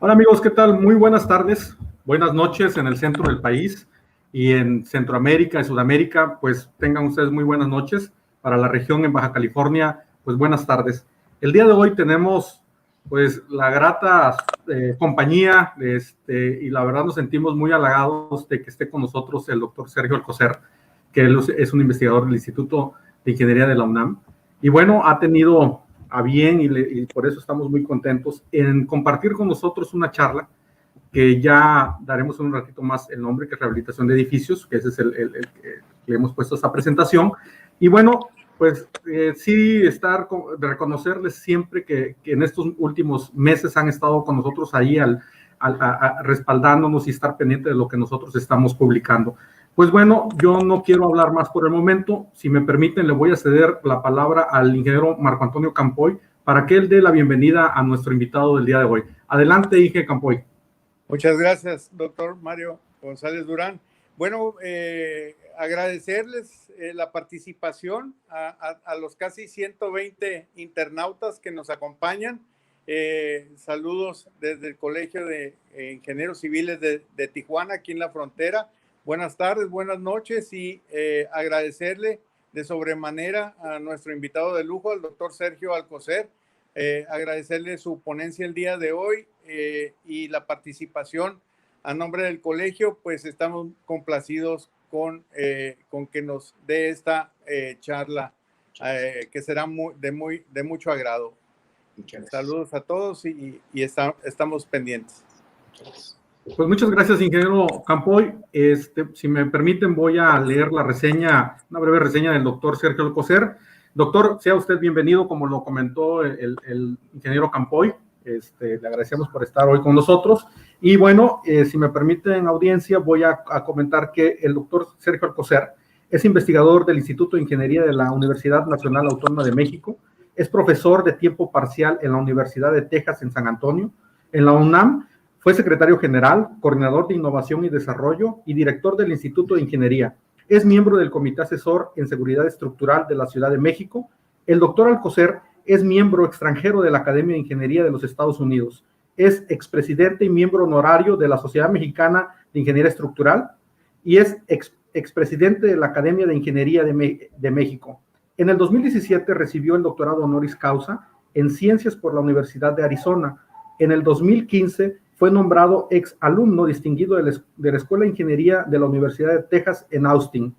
Hola amigos, ¿qué tal? Muy buenas tardes, buenas noches en el centro del país y en Centroamérica y Sudamérica, pues tengan ustedes muy buenas noches. Para la región en Baja California, pues buenas tardes. El día de hoy tenemos pues la grata compañía y la verdad nos sentimos muy halagados de que esté con nosotros el doctor Sergio Alcocer, que él es un investigador del Instituto de Ingeniería de la UNAM. Y bueno, ha tenido a bien y por eso estamos muy contentos en compartir con nosotros una charla que ya daremos en un ratito más el nombre, que es rehabilitación de edificios, que ese es el que le hemos puesto a esta presentación. Y bueno, pues sí, reconocerles siempre que en estos últimos meses han estado con nosotros ahí respaldándonos y estar pendiente de lo que nosotros estamos publicando. Pues bueno, yo no quiero hablar más por el momento. Si me permiten, le voy a ceder la palabra al ingeniero Marco Antonio Campoy para que él dé la bienvenida a nuestro invitado del día de hoy. Adelante, Inge Campoy. Muchas gracias, doctor Mario González Durán. Bueno, agradecerles la participación a los casi 120 internautas que nos acompañan. Saludos desde el Colegio de Ingenieros Civiles de Tijuana, aquí en la frontera. Buenas tardes, buenas noches y agradecerle de sobremanera a nuestro invitado de lujo, al doctor Sergio Alcocer, agradecerle su ponencia el día de hoy y la participación a nombre del colegio. Pues estamos complacidos con que nos dé esta charla que será de mucho agrado. Saludos a todos y estamos pendientes. Pues muchas gracias, ingeniero Campoy. Si me permiten, voy a leer la reseña, una breve reseña del doctor Sergio Alcocer. Doctor, sea usted bienvenido, como lo comentó el ingeniero Campoy. Le agradecemos por estar hoy con nosotros. Y bueno, si me permiten, audiencia, voy a comentar que el doctor Sergio Alcocer es investigador del Instituto de Ingeniería de la Universidad Nacional Autónoma de México, es profesor de tiempo parcial en la Universidad de Texas en San Antonio, en la UNAM. Fue secretario general, coordinador de innovación y desarrollo y director del Instituto de Ingeniería. Es miembro del Comité Asesor en Seguridad Estructural de la Ciudad de México. El doctor Alcocer es miembro extranjero de la Academia de Ingeniería de los Estados Unidos. Es expresidente y miembro honorario de la Sociedad Mexicana de Ingeniería Estructural y es expresidente de la Academia de Ingeniería de México. En el 2017 recibió el doctorado honoris causa en Ciencias por la Universidad de Arizona. En el 2015 fue nombrado ex alumno distinguido de la Escuela de Ingeniería de la Universidad de Texas en Austin.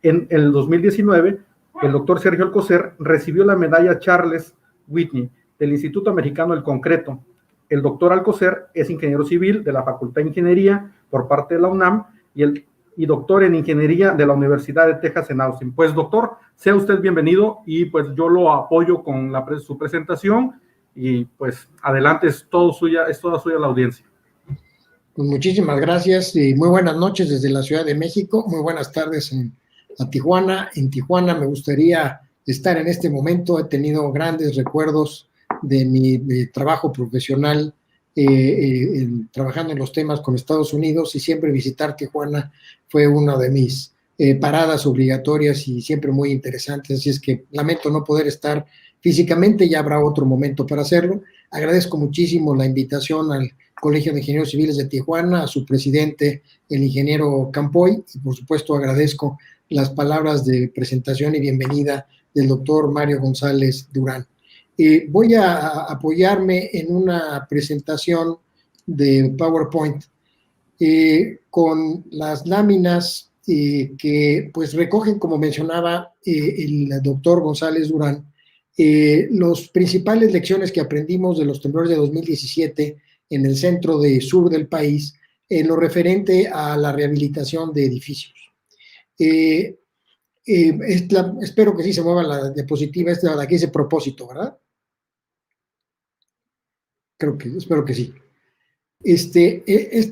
En el 2019, el doctor Sergio Alcocer recibió la medalla Charles Whitney del Instituto Americano del Concreto. El doctor Alcocer es ingeniero civil de la Facultad de Ingeniería por parte de la UNAM y doctor en Ingeniería de la Universidad de Texas en Austin. Pues doctor, sea usted bienvenido y pues yo lo apoyo con su presentación. Y pues adelante, es toda suya la audiencia. Pues muchísimas gracias y muy buenas noches desde la Ciudad de México, muy buenas tardes a Tijuana. En Tijuana me gustaría estar en este momento. He tenido grandes recuerdos de mi trabajo profesional trabajando en los temas con Estados Unidos, y siempre visitar Tijuana fue una de mis paradas obligatorias y siempre muy interesantes. Así es que lamento no poder estar físicamente, ya habrá otro momento para hacerlo. Agradezco muchísimo la invitación al Colegio de Ingenieros Civiles de Tijuana, a su presidente, el ingeniero Campoy, y por supuesto agradezco las palabras de presentación y bienvenida del doctor Mario González Durán. Voy a apoyarme en una presentación de PowerPoint con las láminas que pues recogen, como mencionaba el doctor González Durán, las principales lecciones que aprendimos de los temblores de 2017 en el centro sur del país en lo referente a la rehabilitación de edificios. Espero que sí se mueva la diapositiva, esta de aquí dice propósito, ¿verdad? Espero que sí.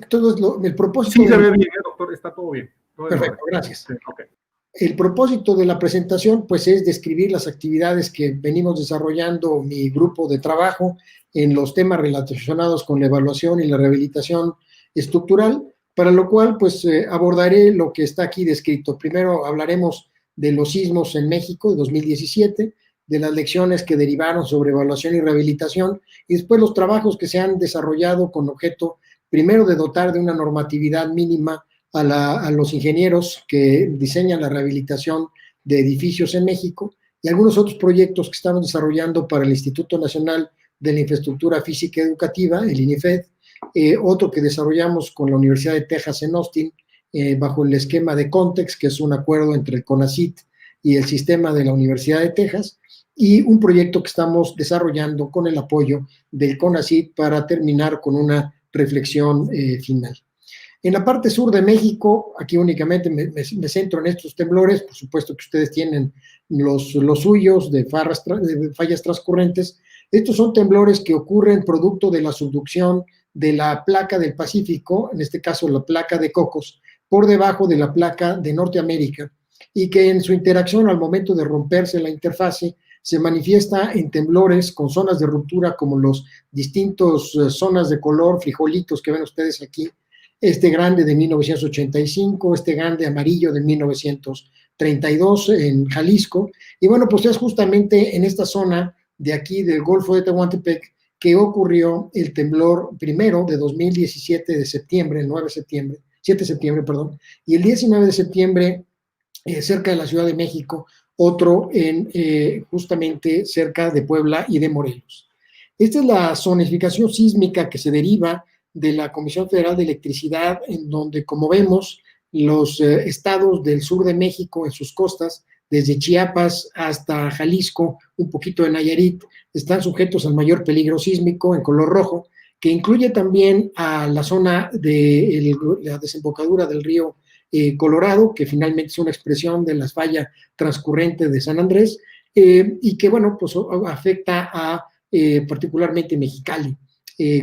Todo es el propósito. Sí, se ve bien, doctor, está todo bien. Perfecto, gracias. Sí, okay. El propósito de la presentación, pues, es describir las actividades que venimos desarrollando mi grupo de trabajo en los temas relacionados con la evaluación y la rehabilitación estructural, para lo cual, pues, abordaré lo que está aquí descrito. Primero hablaremos de los sismos en México de 2017, de las lecciones que derivaron sobre evaluación y rehabilitación, y después los trabajos que se han desarrollado con objeto, primero, de dotar de una normatividad mínima a los ingenieros que diseñan la rehabilitación de edificios en México, y algunos otros proyectos que estamos desarrollando para el Instituto Nacional de la Infraestructura Física Educativa, el INIFED, otro que desarrollamos con la Universidad de Texas en Austin, bajo el esquema de Context, que es un acuerdo entre el CONACYT y el sistema de la Universidad de Texas, y un proyecto que estamos desarrollando con el apoyo del CONACYT para terminar con una reflexión final. En la parte sur de México, aquí únicamente me centro en estos temblores, por supuesto que ustedes tienen los suyos de fallas transcurrentes. Estos son temblores que ocurren producto de la subducción de la placa del Pacífico, en este caso la placa de Cocos, por debajo de la placa de Norteamérica, y que en su interacción al momento de romperse la interfase se manifiesta en temblores con zonas de ruptura como los distintos zonas de color, frijolitos que ven ustedes aquí, este grande de 1985, este grande amarillo de 1932 en Jalisco, y bueno, pues es justamente en esta zona de aquí del Golfo de Tehuantepec que ocurrió el temblor primero de 2017 de septiembre, el 7 de septiembre, perdón, y el 19 de septiembre cerca de la Ciudad de México, otro justamente cerca de Puebla y de Morelos. Esta es la zonificación sísmica que se deriva de la Comisión Federal de Electricidad, en donde, como vemos, los estados del sur de México en sus costas, desde Chiapas hasta Jalisco, un poquito de Nayarit, están sujetos al mayor peligro sísmico en color rojo, que incluye también a la zona de la desembocadura del río Colorado, que finalmente es una expresión de la falla transcurrente de San Andrés, y que, bueno, pues afecta a particularmente Mexicali,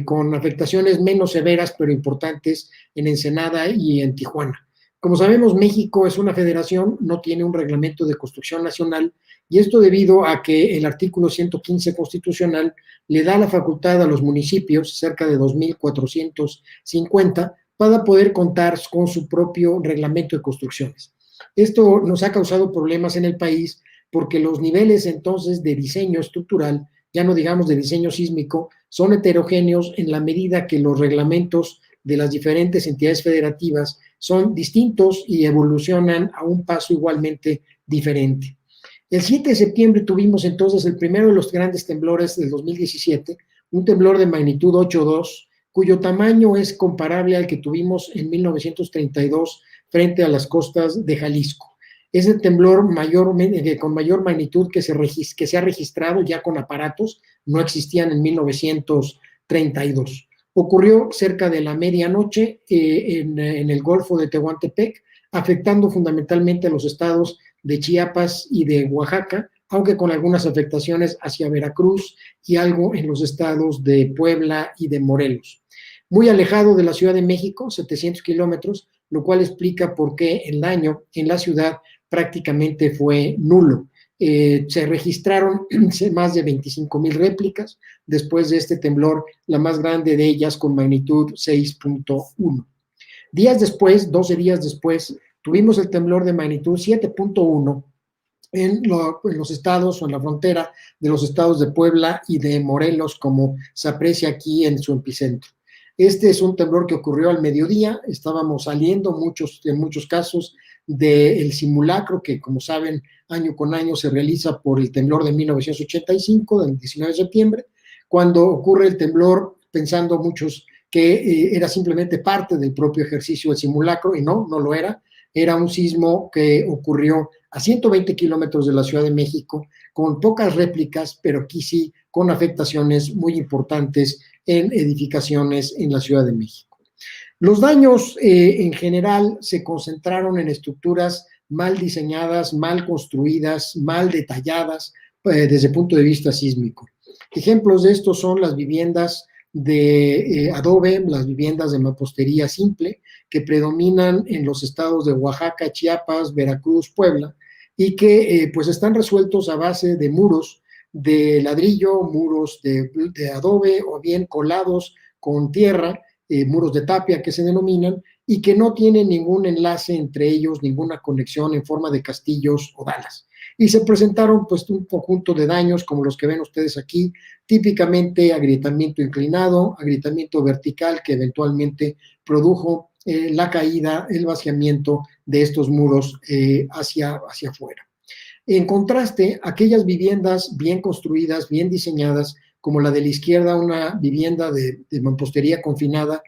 con afectaciones menos severas pero importantes en Ensenada y en Tijuana. Como sabemos, México es una federación, no tiene un reglamento de construcción nacional, y esto debido a que el artículo 115 constitucional le da la facultad a los municipios, cerca de 2,450, para poder contar con su propio reglamento de construcciones. Esto nos ha causado problemas en el país porque los niveles entonces de diseño estructural, ya no digamos de diseño sísmico, son heterogéneos en la medida que los reglamentos de las diferentes entidades federativas son distintos y evolucionan a un paso igualmente diferente. El 7 de septiembre tuvimos entonces el primero de los grandes temblores del 2017, un temblor de magnitud 8.2, cuyo tamaño es comparable al que tuvimos en 1932 frente a las costas de Jalisco. Es el temblor con mayor magnitud que se ha registrado ya con aparatos, no existían en 1932. Ocurrió cerca de la medianoche en el Golfo de Tehuantepec, afectando fundamentalmente a los estados de Chiapas y de Oaxaca, aunque con algunas afectaciones hacia Veracruz y algo en los estados de Puebla y de Morelos. Muy alejado de la Ciudad de México, 700 kilómetros, lo cual explica por qué el daño en la ciudad prácticamente fue nulo. Se registraron más de 25,000 réplicas después de este temblor, la más grande de ellas con magnitud 6.1. Días después, 12 días después, tuvimos el temblor de magnitud 7.1 en los estados o en la frontera de los estados de Puebla y de Morelos, como se aprecia aquí en su epicentro. Este es un temblor que ocurrió al mediodía, estábamos saliendo en muchos casos del simulacro que, como saben, año con año se realiza por el temblor de 1985, del 19 de septiembre, cuando ocurre el temblor, pensando muchos que era simplemente parte del propio ejercicio del simulacro, y no lo era. Era un sismo que ocurrió a 120 kilómetros de la Ciudad de México, con pocas réplicas, pero aquí sí con afectaciones muy importantes en edificaciones en la Ciudad de México. Los daños en general se concentraron en estructuras mal diseñadas, mal construidas, mal detalladas desde el punto de vista sísmico. Ejemplos de esto son las viviendas de adobe, las viviendas de mampostería simple, que predominan en los estados de Oaxaca, Chiapas, Veracruz, Puebla, y que pues están resueltos a base de muros de ladrillo, muros de adobe, o bien colados con tierra, muros de tapia que se denominan, y que no tienen ningún enlace entre ellos, ninguna conexión en forma de castillos o dalas. Y se presentaron pues un conjunto de daños como los que ven ustedes aquí, típicamente agrietamiento inclinado, agrietamiento vertical que eventualmente produjo la caída, el vaciamiento de estos muros hacia afuera. En contraste, aquellas viviendas bien construidas, bien diseñadas, como la de la izquierda, una vivienda de mampostería confinada,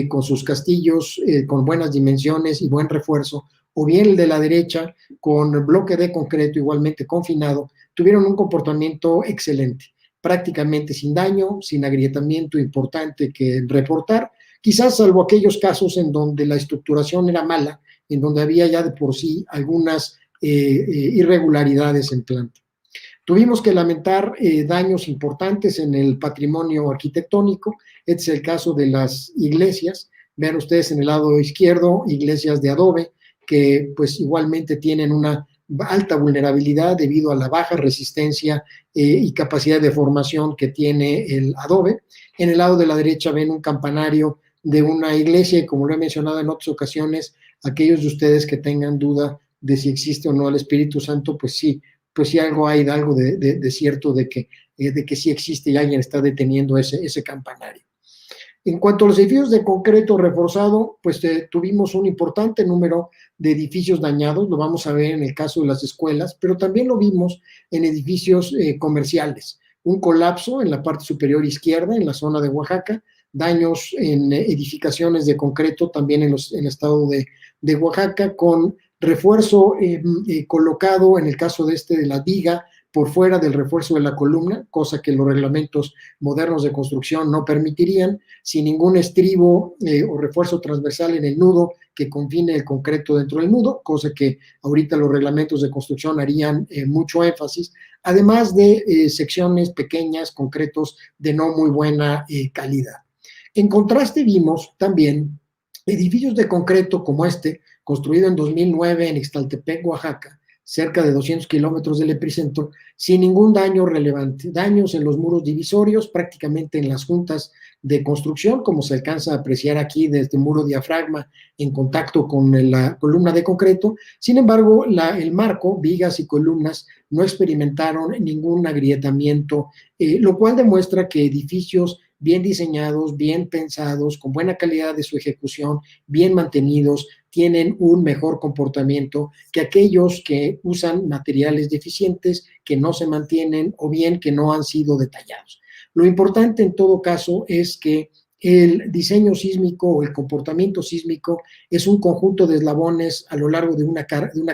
con sus castillos, con buenas dimensiones y buen refuerzo, o bien el de la derecha, con bloque de concreto igualmente confinado, tuvieron un comportamiento excelente, prácticamente sin daño, sin agrietamiento importante que reportar, quizás salvo aquellos casos en donde la estructuración era mala, en donde había ya de por sí algunas irregularidades en planta. Tuvimos que lamentar daños importantes en el patrimonio arquitectónico. Este es el caso de las iglesias. Vean ustedes en el lado izquierdo, iglesias de adobe, que pues igualmente tienen una alta vulnerabilidad debido a la baja resistencia y capacidad de formación que tiene el adobe. En el lado de la derecha ven un campanario de una iglesia y, como lo he mencionado en otras ocasiones, aquellos de ustedes que tengan duda de si existe o no el Espíritu Santo, pues sí algo hay de cierto de que sí existe y alguien está deteniendo ese campanario. En cuanto a los edificios de concreto reforzado, pues tuvimos un importante número de edificios dañados, lo vamos a ver en el caso de las escuelas, pero también lo vimos en edificios comerciales. Un colapso en la parte superior izquierda, en la zona de Oaxaca, daños en edificaciones de concreto también en el estado de Oaxaca, con refuerzo colocado, en el caso de la viga, por fuera del refuerzo de la columna, cosa que los reglamentos modernos de construcción no permitirían, sin ningún estribo o refuerzo transversal en el nudo que confine el concreto dentro del nudo, cosa que ahorita los reglamentos de construcción harían mucho énfasis, además de secciones pequeñas, concretos de no muy buena calidad. En contraste, vimos también edificios de concreto como construido en 2009 en Ixtaltepec, Oaxaca, cerca de 200 kilómetros del epicentro, sin ningún daño relevante. Daños en los muros divisorios, prácticamente en las juntas de construcción, como se alcanza a apreciar aquí desde el muro diafragma en contacto con la columna de concreto. Sin embargo, el marco, vigas y columnas no experimentaron ningún agrietamiento, lo cual demuestra que edificios bien diseñados, bien pensados, con buena calidad de su ejecución, bien mantenidos, tienen un mejor comportamiento que aquellos que usan materiales deficientes, que no se mantienen o bien que no han sido detallados. Lo importante en todo caso es que el diseño sísmico o el comportamiento sísmico es un conjunto de eslabones a lo largo de una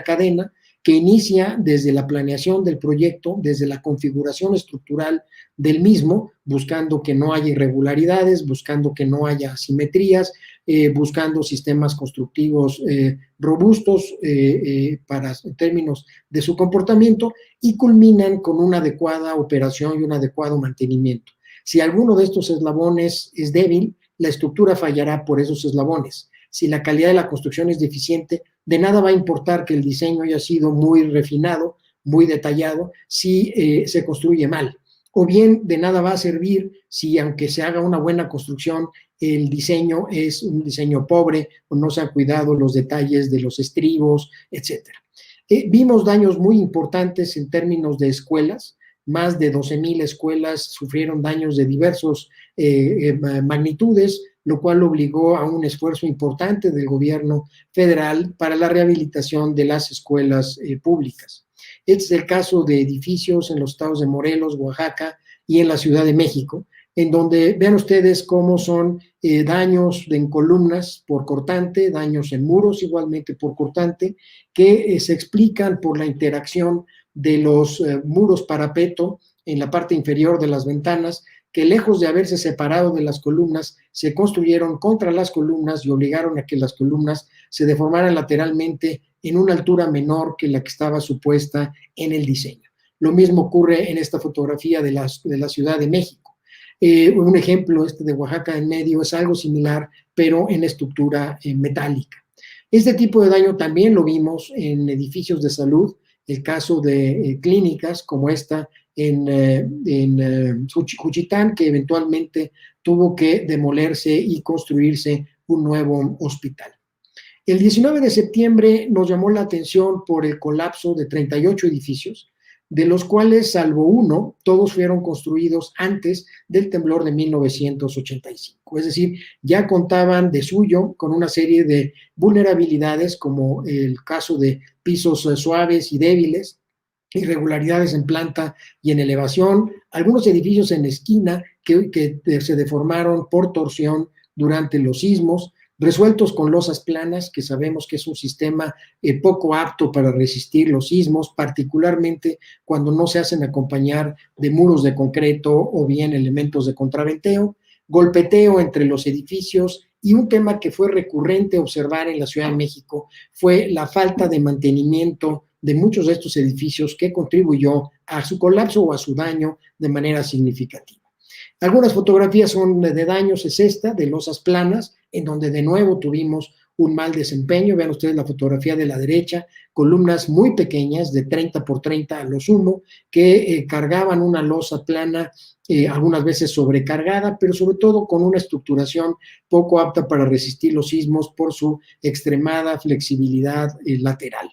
cadena que inicia desde la planeación del proyecto, desde la configuración estructural del mismo, buscando que no haya irregularidades, buscando que no haya asimetrías, buscando sistemas constructivos robustos en términos de su comportamiento, y culminan con una adecuada operación y un adecuado mantenimiento. Si alguno de estos eslabones es débil, la estructura fallará por esos eslabones. Si la calidad de la construcción es deficiente, de nada va a importar que el diseño haya sido muy refinado, muy detallado, si se construye mal. O bien, de nada va a servir si, aunque se haga una buena construcción, el diseño es un diseño pobre o no se han cuidado los detalles de los estribos, etc. Vimos daños muy importantes en términos de escuelas. Más de 12,000 escuelas sufrieron daños de diversas magnitudes, lo cual obligó a un esfuerzo importante del gobierno federal para la rehabilitación de las escuelas públicas. Este es el caso de edificios en los estados de Morelos, Oaxaca y en la Ciudad de México, en donde vean ustedes cómo son daños en columnas por cortante, daños en muros igualmente por cortante, que se explican por la interacción de los muros parapeto en la parte inferior de las ventanas, que lejos de haberse separado de las columnas, se construyeron contra las columnas y obligaron a que las columnas se deformaran lateralmente en una altura menor que la que estaba supuesta en el diseño. Lo mismo ocurre en esta fotografía de la Ciudad de México. Un ejemplo, de Oaxaca en medio, es algo similar, pero en estructura metálica. Este tipo de daño también lo vimos en edificios de salud, el caso de clínicas como esta en Juchitán, que eventualmente tuvo que demolerse y construirse un nuevo hospital. El 19 de septiembre nos llamó la atención por el colapso de 38 edificios, de los cuales, salvo uno, todos fueron construidos antes del temblor de 1985. Es decir, ya contaban de suyo con una serie de vulnerabilidades, como el caso de pisos suaves y débiles, irregularidades en planta y en elevación, algunos edificios en esquina que se deformaron por torsión durante los sismos, resueltos con losas planas, que sabemos que es un sistema poco apto para resistir los sismos, particularmente cuando no se hacen acompañar de muros de concreto o bien elementos de contraventeo, golpeteo entre los edificios, y un tema que fue recurrente observar en la Ciudad de México fue la falta de mantenimiento de muchos de estos edificios, que contribuyó a su colapso o a su daño de manera significativa. Algunas fotografías son de daños, es esta, de losas planas, en donde de nuevo tuvimos un mal desempeño. Vean ustedes la fotografía de la derecha, columnas muy pequeñas, de 30 por 30 a lo sumo, que cargaban una losa plana, algunas veces sobrecargada, pero sobre todo con una estructuración poco apta para resistir los sismos por su extremada flexibilidad lateral.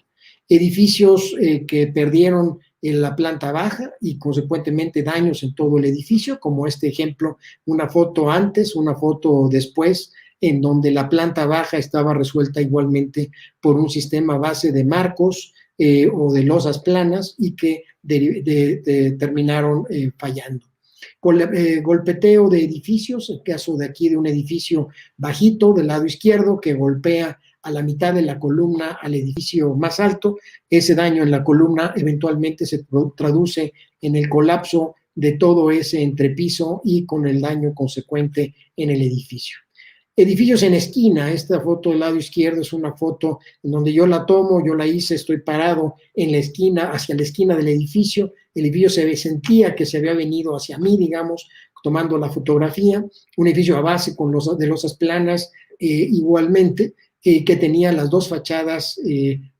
Edificios que perdieron en la planta baja y consecuentemente daños en todo el edificio, como este ejemplo, una foto antes, una foto después, en donde la planta baja estaba resuelta igualmente por un sistema base de marcos o de losas planas, y que terminaron fallando. Golpeteo de edificios, el caso de aquí de un edificio bajito del lado izquierdo que golpea a la mitad de la columna al edificio más alto. Ese daño en la columna eventualmente se traduce en el colapso de todo ese entrepiso y con el daño consecuente en el edificio. Edificios en esquina, esta foto del lado izquierdo es una foto en donde yo la tomo, yo la hice, estoy parado en la esquina, hacia la esquina del edificio. El edificio sentía que se había venido hacia mí, digamos, tomando la fotografía. Un edificio a base de losas planas, igualmente, que tenía las dos fachadas,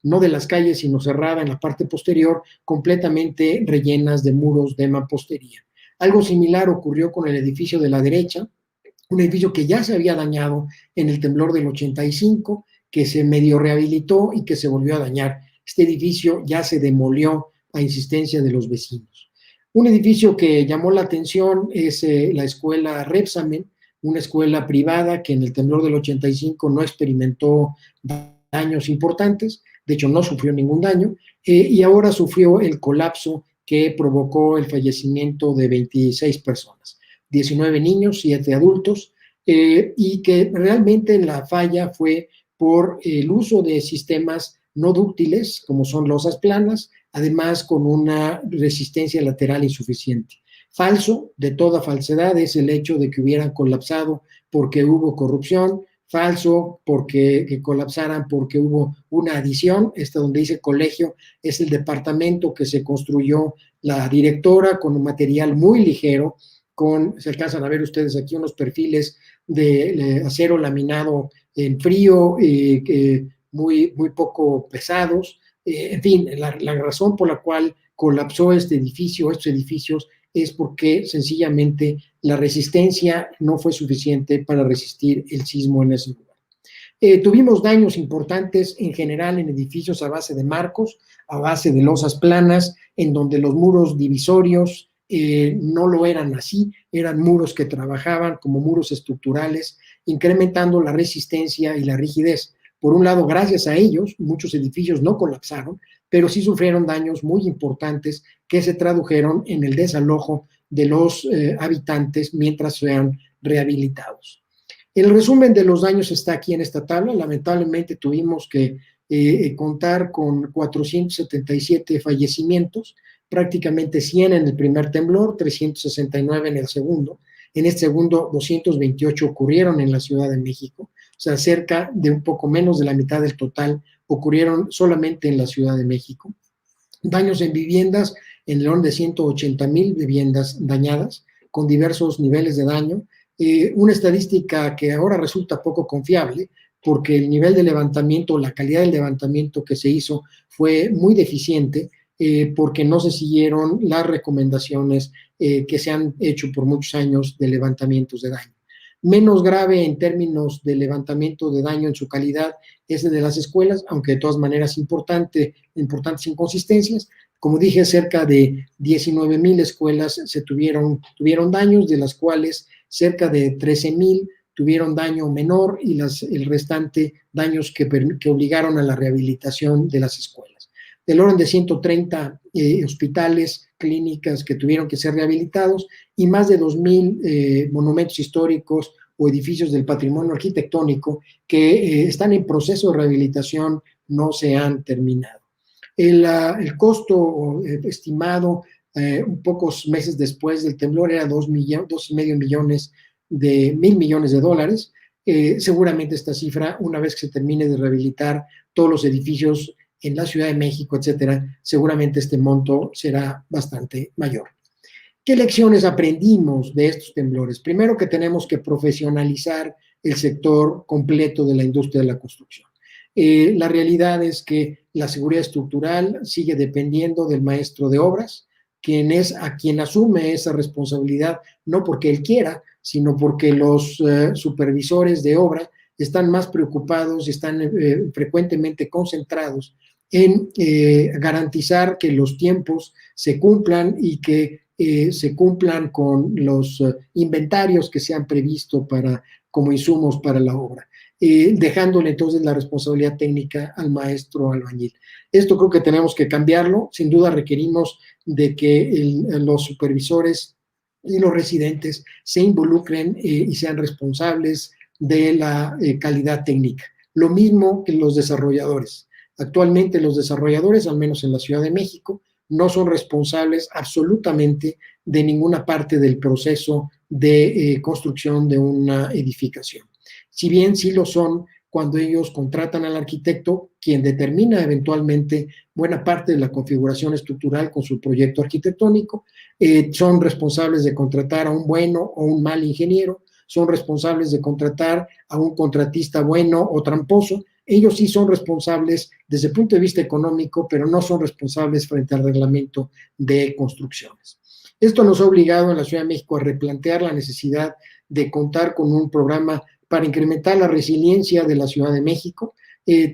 no de las calles, sino cerrada en la parte posterior, completamente rellenas de muros de mampostería. Algo similar ocurrió con el edificio de la derecha, un edificio que ya se había dañado en el temblor del 85, que se medio rehabilitó y que se volvió a dañar. Este edificio ya se demolió a insistencia de los vecinos. Un edificio que llamó la atención es la escuela Repsamen, una escuela privada que en el temblor del 85 no experimentó daños importantes, de hecho no sufrió ningún daño, y ahora sufrió el colapso que provocó el fallecimiento de 26 personas, 19 niños, 7 adultos, y que realmente la falla fue por el uso de sistemas no dúctiles, como son losas planas, además con una resistencia lateral insuficiente. Falso, de toda falsedad, es el hecho de que hubieran colapsado porque hubo corrupción. Falso, que colapsaran porque hubo una adición. Esta donde dice colegio es el departamento que se construyó la directora con un material muy ligero, se alcanzan a ver ustedes aquí unos perfiles de acero laminado en frío, muy poco pesados. En fin, la razón por la cual colapsó estos edificios, es porque sencillamente la resistencia no fue suficiente para resistir el sismo en ese lugar. Tuvimos daños importantes en general en edificios a base de marcos, a base de losas planas, en donde los muros divisorios no lo eran así, eran muros que trabajaban como muros estructurales, incrementando la resistencia y la rigidez. Por un lado, gracias a ellos, muchos edificios no colapsaron, pero sí sufrieron daños muy importantes que se tradujeron en el desalojo de los habitantes mientras sean rehabilitados. El resumen de los daños está aquí en esta tabla. Lamentablemente tuvimos que contar con 477 fallecimientos, prácticamente 100 en el primer temblor, 369 en el segundo. En este segundo, 228 ocurrieron en la Ciudad de México, o sea, cerca de un poco menos de la mitad del total ocurrieron solamente en la Ciudad de México. Daños en viviendas, en el orden de 180,000 viviendas dañadas, con diversos niveles de daño. Una estadística que ahora resulta poco confiable, porque el nivel de levantamiento, la calidad del levantamiento que se hizo fue muy deficiente, porque no se siguieron las recomendaciones que se han hecho por muchos años de levantamientos de daño. Menos grave en términos de levantamiento de daño en su calidad es el de las escuelas, aunque de todas maneras importantes inconsistencias. Como dije, cerca de 19,000 escuelas tuvieron daños, de las cuales cerca de 13,000 tuvieron daño menor y el restante daños que obligaron a la rehabilitación de las escuelas. Del orden de 130 hospitales, clínicas que tuvieron que ser rehabilitados y más de 2,000 monumentos históricos o edificios del patrimonio arquitectónico que están en proceso de rehabilitación, no se han terminado. El costo estimado pocos meses después del temblor era $2,5 millones de $1,000 millones. Seguramente esta cifra, una vez que se termine de rehabilitar todos los edificios en la Ciudad de México, etcétera, seguramente este monto será bastante mayor. ¿Qué lecciones aprendimos de estos temblores? Primero, que tenemos que profesionalizar el sector completo de la industria de la construcción. La realidad es que la seguridad estructural sigue dependiendo del maestro de obras, quien asume esa responsabilidad, no porque él quiera, sino porque los supervisores de obra están más preocupados y están frecuentemente concentrados en garantizar que los tiempos se cumplan y que se cumplan con los inventarios que se han previsto como insumos para la obra, dejándole entonces la responsabilidad técnica al maestro albañil. Esto creo que tenemos que cambiarlo. Sin duda requerimos de que los supervisores y los residentes se involucren y sean responsables de la calidad técnica. Lo mismo que los desarrolladores. Actualmente los desarrolladores, al menos en la Ciudad de México, no son responsables absolutamente de ninguna parte del proceso de construcción de una edificación. Si bien sí lo son cuando ellos contratan al arquitecto, quien determina eventualmente buena parte de la configuración estructural con su proyecto arquitectónico, son responsables de contratar a un bueno o un mal ingeniero, son responsables de contratar a un contratista bueno o tramposo. Ellos sí son responsables desde el punto de vista económico, pero no son responsables frente al reglamento de construcciones. Esto nos ha obligado en la Ciudad de México a replantear la necesidad de contar con un programa para incrementar la resiliencia de la Ciudad de México,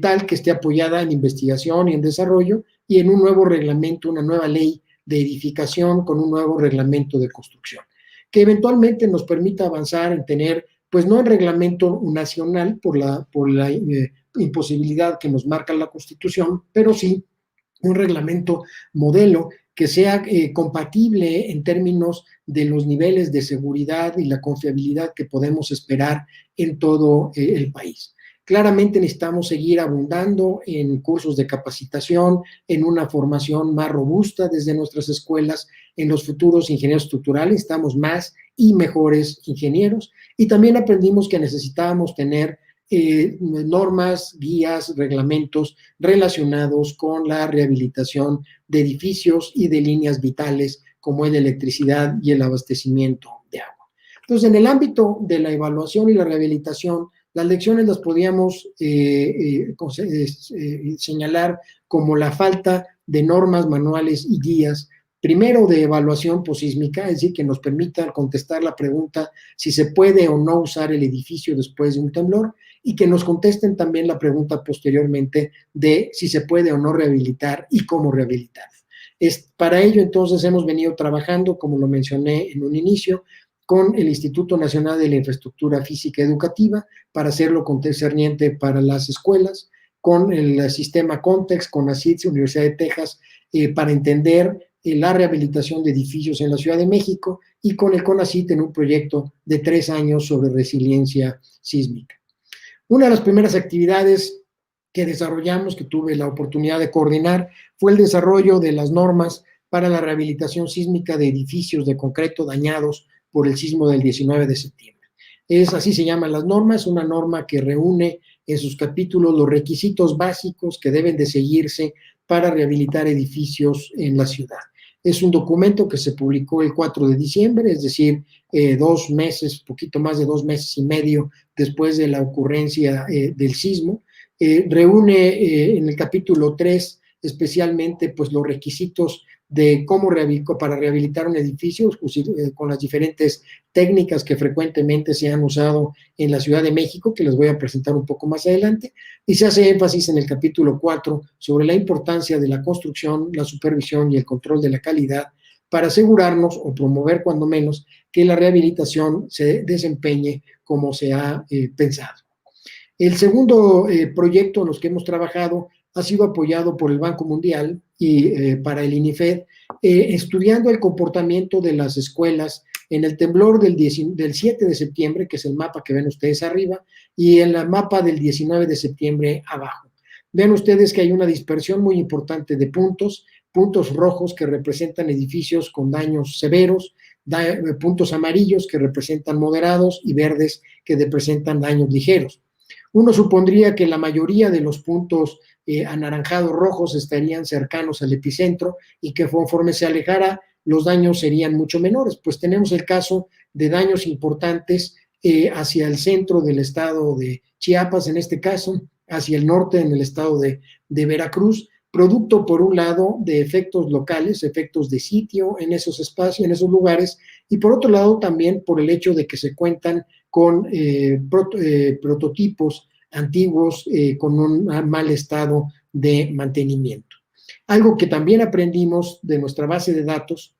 tal que esté apoyada en investigación y en desarrollo y en un nuevo reglamento, una nueva ley de edificación con un nuevo reglamento de construcción, que eventualmente nos permita avanzar en tener, pues no el reglamento nacional por la imposibilidad que nos marca la Constitución, pero sí un reglamento modelo que sea compatible en términos de los niveles de seguridad y la confiabilidad que podemos esperar en todo el país. Claramente necesitamos seguir abundando en cursos de capacitación, en una formación más robusta desde nuestras escuelas, en los futuros ingenieros estructurales. Necesitamos más y mejores ingenieros, y también aprendimos que necesitábamos tener normas, guías, reglamentos relacionados con la rehabilitación de edificios y de líneas vitales como es la electricidad y el abastecimiento de agua. Entonces, en el ámbito de la evaluación y la rehabilitación, las lecciones las podíamos señalar como la falta de normas, manuales y guías, primero de evaluación posísmica, es decir, que nos permitan contestar la pregunta si se puede o no usar el edificio después de un temblor, y que nos contesten también la pregunta posteriormente de si se puede o no rehabilitar y cómo rehabilitar. Para ello, entonces, hemos venido trabajando, como lo mencioné en un inicio, con el Instituto Nacional de la Infraestructura Física Educativa para hacerlo concerniente para las escuelas, con el sistema Context, con la CITES, Universidad de Texas, para entender la rehabilitación de edificios en la Ciudad de México, y con el CONACYT en un proyecto de 3 años sobre resiliencia sísmica. Una de las primeras actividades que desarrollamos, que tuve la oportunidad de coordinar, fue el desarrollo de las normas para la rehabilitación sísmica de edificios de concreto dañados por el sismo del 19 de septiembre. Así se llaman las normas, una norma que reúne en sus capítulos los requisitos básicos que deben de seguirse para rehabilitar edificios en la ciudad. Es un documento que se publicó el 4 de diciembre, es decir, 2 meses, poquito más de 2 meses y medio después de la ocurrencia del sismo. Reúne en el capítulo 3 especialmente pues los requisitos de cómo para rehabilitar un edificio con las diferentes técnicas que frecuentemente se han usado en la Ciudad de México, que les voy a presentar un poco más adelante, y se hace énfasis en el capítulo 4 sobre la importancia de la construcción, la supervisión y el control de la calidad para asegurarnos o promover cuando menos que la rehabilitación se desempeñe como se ha pensado. El segundo proyecto en los que hemos trabajado ha sido apoyado por el Banco Mundial y para el INIFED, estudiando el comportamiento de las escuelas en el temblor del 7 de septiembre, que es el mapa que ven ustedes arriba, y en el mapa del 19 de septiembre abajo. Ven ustedes que hay una dispersión muy importante de puntos rojos que representan edificios con daños severos, puntos amarillos que representan moderados y verdes que representan daños ligeros. Uno supondría que la mayoría de los puntos anaranjados rojos estarían cercanos al epicentro y que conforme se alejara los daños serían mucho menores, pues tenemos el caso de daños importantes hacia el centro del estado de Chiapas, en este caso, hacia el norte en el estado de Veracruz, producto por un lado de efectos locales, efectos de sitio en esos espacios, en esos lugares, y por otro lado también por el hecho de que se cuentan con prototipos antiguos con un mal estado de mantenimiento. Algo que también aprendimos de nuestra base de datos,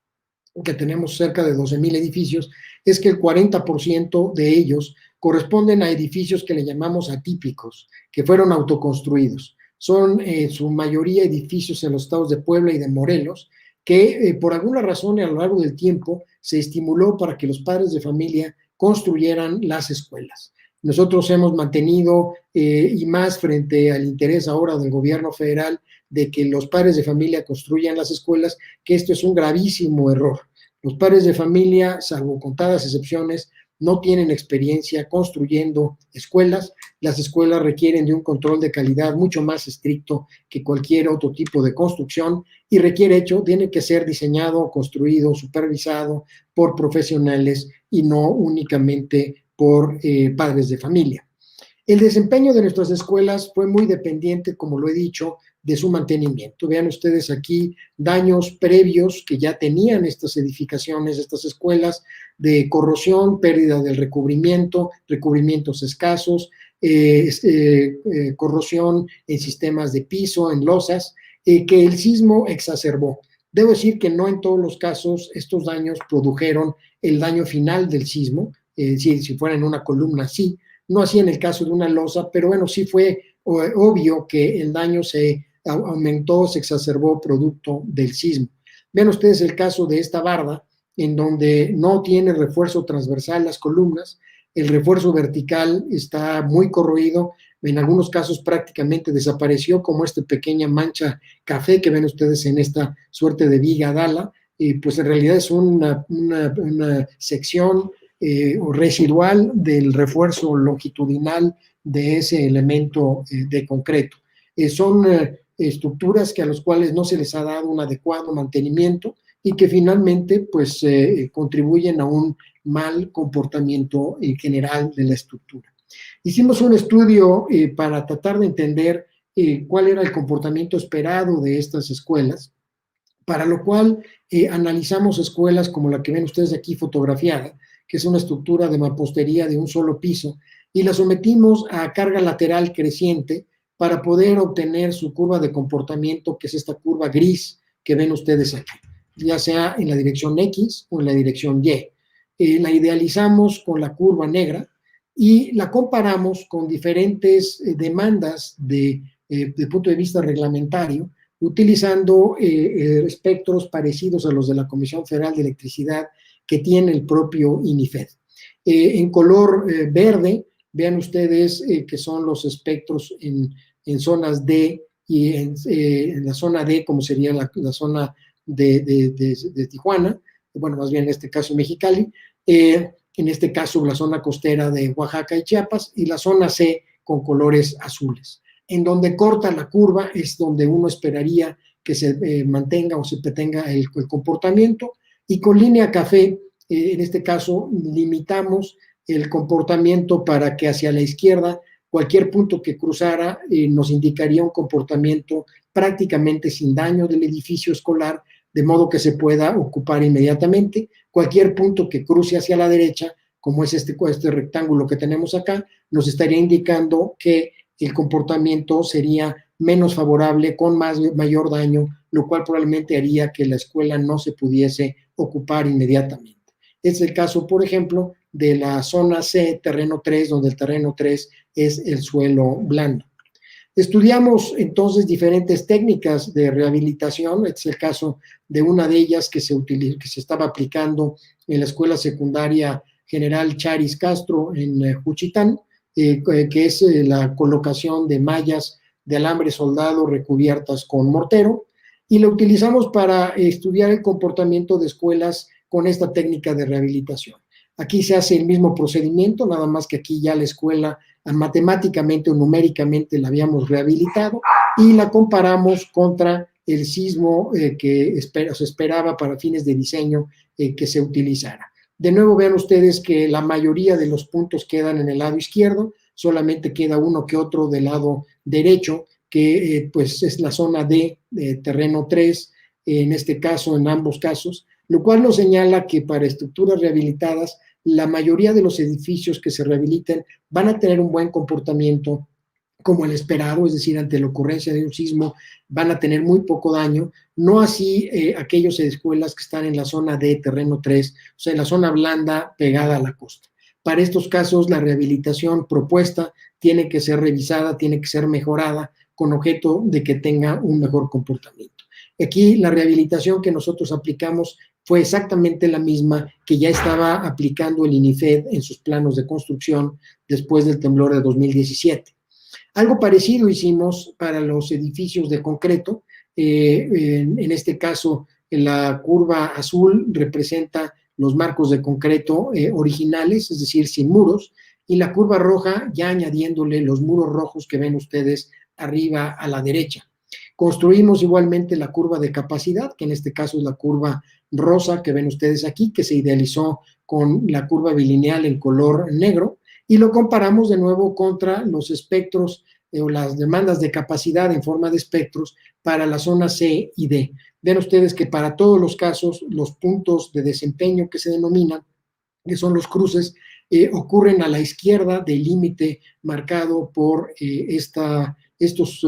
que tenemos cerca de 12,000 edificios, es que el 40% de ellos corresponden a edificios que le llamamos atípicos, que fueron autoconstruidos. Son su mayoría edificios en los estados de Puebla y de Morelos, que por alguna razón a lo largo del tiempo se estimuló para que los padres de familia construyeran las escuelas. Nosotros hemos mantenido, y más frente al interés ahora del gobierno federal, de que los padres de familia construyan las escuelas, que esto es un gravísimo error. Los padres de familia, salvo contadas excepciones, no tienen experiencia construyendo escuelas. Las escuelas requieren de un control de calidad mucho más estricto que cualquier otro tipo de construcción y tiene que ser diseñado, construido, supervisado por profesionales y no únicamente por padres de familia. El desempeño de nuestras escuelas fue muy dependiente, como lo he dicho, de su mantenimiento. Vean ustedes aquí daños previos que ya tenían estas edificaciones, estas escuelas, de corrosión, pérdida del recubrimientos escasos, corrosión en sistemas de piso, en losas, que el sismo exacerbó. Debo decir que no en todos los casos estos daños produjeron el daño final del sismo, si fuera en una columna sí, no así en el caso de una losa, pero bueno, sí fue obvio que el daño se aumentó, se exacerbó producto del sismo. Vean ustedes el caso de esta barda, en donde no tiene refuerzo transversal las columnas, el refuerzo vertical está muy corroído, en algunos casos prácticamente desapareció, como esta pequeña mancha café que ven ustedes en esta suerte de viga Dala, pues en realidad es una sección residual del refuerzo longitudinal de ese elemento de concreto. Son estructuras a las cuales no se les ha dado un adecuado mantenimiento y que finalmente pues contribuyen a un mal comportamiento en general de la estructura. Hicimos un estudio para tratar de entender cuál era el comportamiento esperado de estas escuelas, para lo cual analizamos escuelas como la que ven ustedes aquí fotografiada, que es una estructura de mampostería de un solo piso, y la sometimos a carga lateral creciente para poder obtener su curva de comportamiento, que es esta curva gris que ven ustedes aquí, ya sea en la dirección X o en la dirección Y. La idealizamos con la curva negra y la comparamos con diferentes demandas de punto de vista reglamentario, utilizando espectros parecidos a los de la Comisión Federal de Electricidad que tiene el propio INIFED. En color verde, vean ustedes que son los espectros en zonas D y en la zona D, como sería la zona de Tijuana, bueno, más bien en este caso Mexicali, en este caso la zona costera de Oaxaca y Chiapas, y la zona C con colores azules. En donde corta la curva es donde uno esperaría que se mantenga o se mantenga el comportamiento, y con línea café, en este caso, limitamos el comportamiento para que hacia la izquierda cualquier punto que cruzara nos indicaría un comportamiento prácticamente sin daño del edificio escolar, de modo que se pueda ocupar inmediatamente. Cualquier punto que cruce hacia la derecha, como es este rectángulo que tenemos acá, nos estaría indicando que el comportamiento sería menos favorable, con mayor daño, lo cual probablemente haría que la escuela no se pudiese ocupar inmediatamente. Es el caso, por ejemplo, de la zona C, terreno 3, donde el terreno 3 es el suelo blando. Estudiamos entonces diferentes técnicas de rehabilitación. Este es el caso de una de ellas que se estaba aplicando en la Escuela Secundaria General Charis Castro en Juchitán, que es la colocación de mallas de alambre soldado recubiertas con mortero, y la utilizamos para estudiar el comportamiento de escuelas con esta técnica de rehabilitación. Aquí se hace el mismo procedimiento, nada más que aquí ya la escuela matemáticamente o numéricamente la habíamos rehabilitado y la comparamos contra el sismo que se esperaba para fines de diseño que se utilizara. De nuevo, vean ustedes que la mayoría de los puntos quedan en el lado izquierdo, solamente queda uno que otro del lado derecho, que pues es la zona de terreno 3, en este caso, en ambos casos, lo cual nos señala que para estructuras rehabilitadas, la mayoría de los edificios que se rehabiliten van a tener un buen comportamiento como el esperado, es decir, ante la ocurrencia de un sismo van a tener muy poco daño, no así aquellas escuelas que están en la zona de terreno 3, o sea, en la zona blanda pegada a la costa. Para estos casos, la rehabilitación propuesta tiene que ser revisada, tiene que ser mejorada con objeto de que tenga un mejor comportamiento. Aquí la rehabilitación que nosotros aplicamos fue exactamente la misma que ya estaba aplicando el INIFED en sus planos de construcción después del temblor de 2017. Algo parecido hicimos para los edificios de concreto. En este caso, la curva azul representa los marcos de concreto originales, es decir, sin muros, y la curva roja ya añadiéndole los muros rojos que ven ustedes arriba a la derecha. Construimos igualmente la curva de capacidad, que en este caso es la curva rosa que ven ustedes aquí, que se idealizó con la curva bilineal en color negro, y lo comparamos de nuevo contra los espectros o las demandas de capacidad en forma de espectros para la zona C y D. Ven ustedes que para todos los casos, los puntos de desempeño que se denominan, que son los cruces, ocurren a la izquierda del límite marcado por estos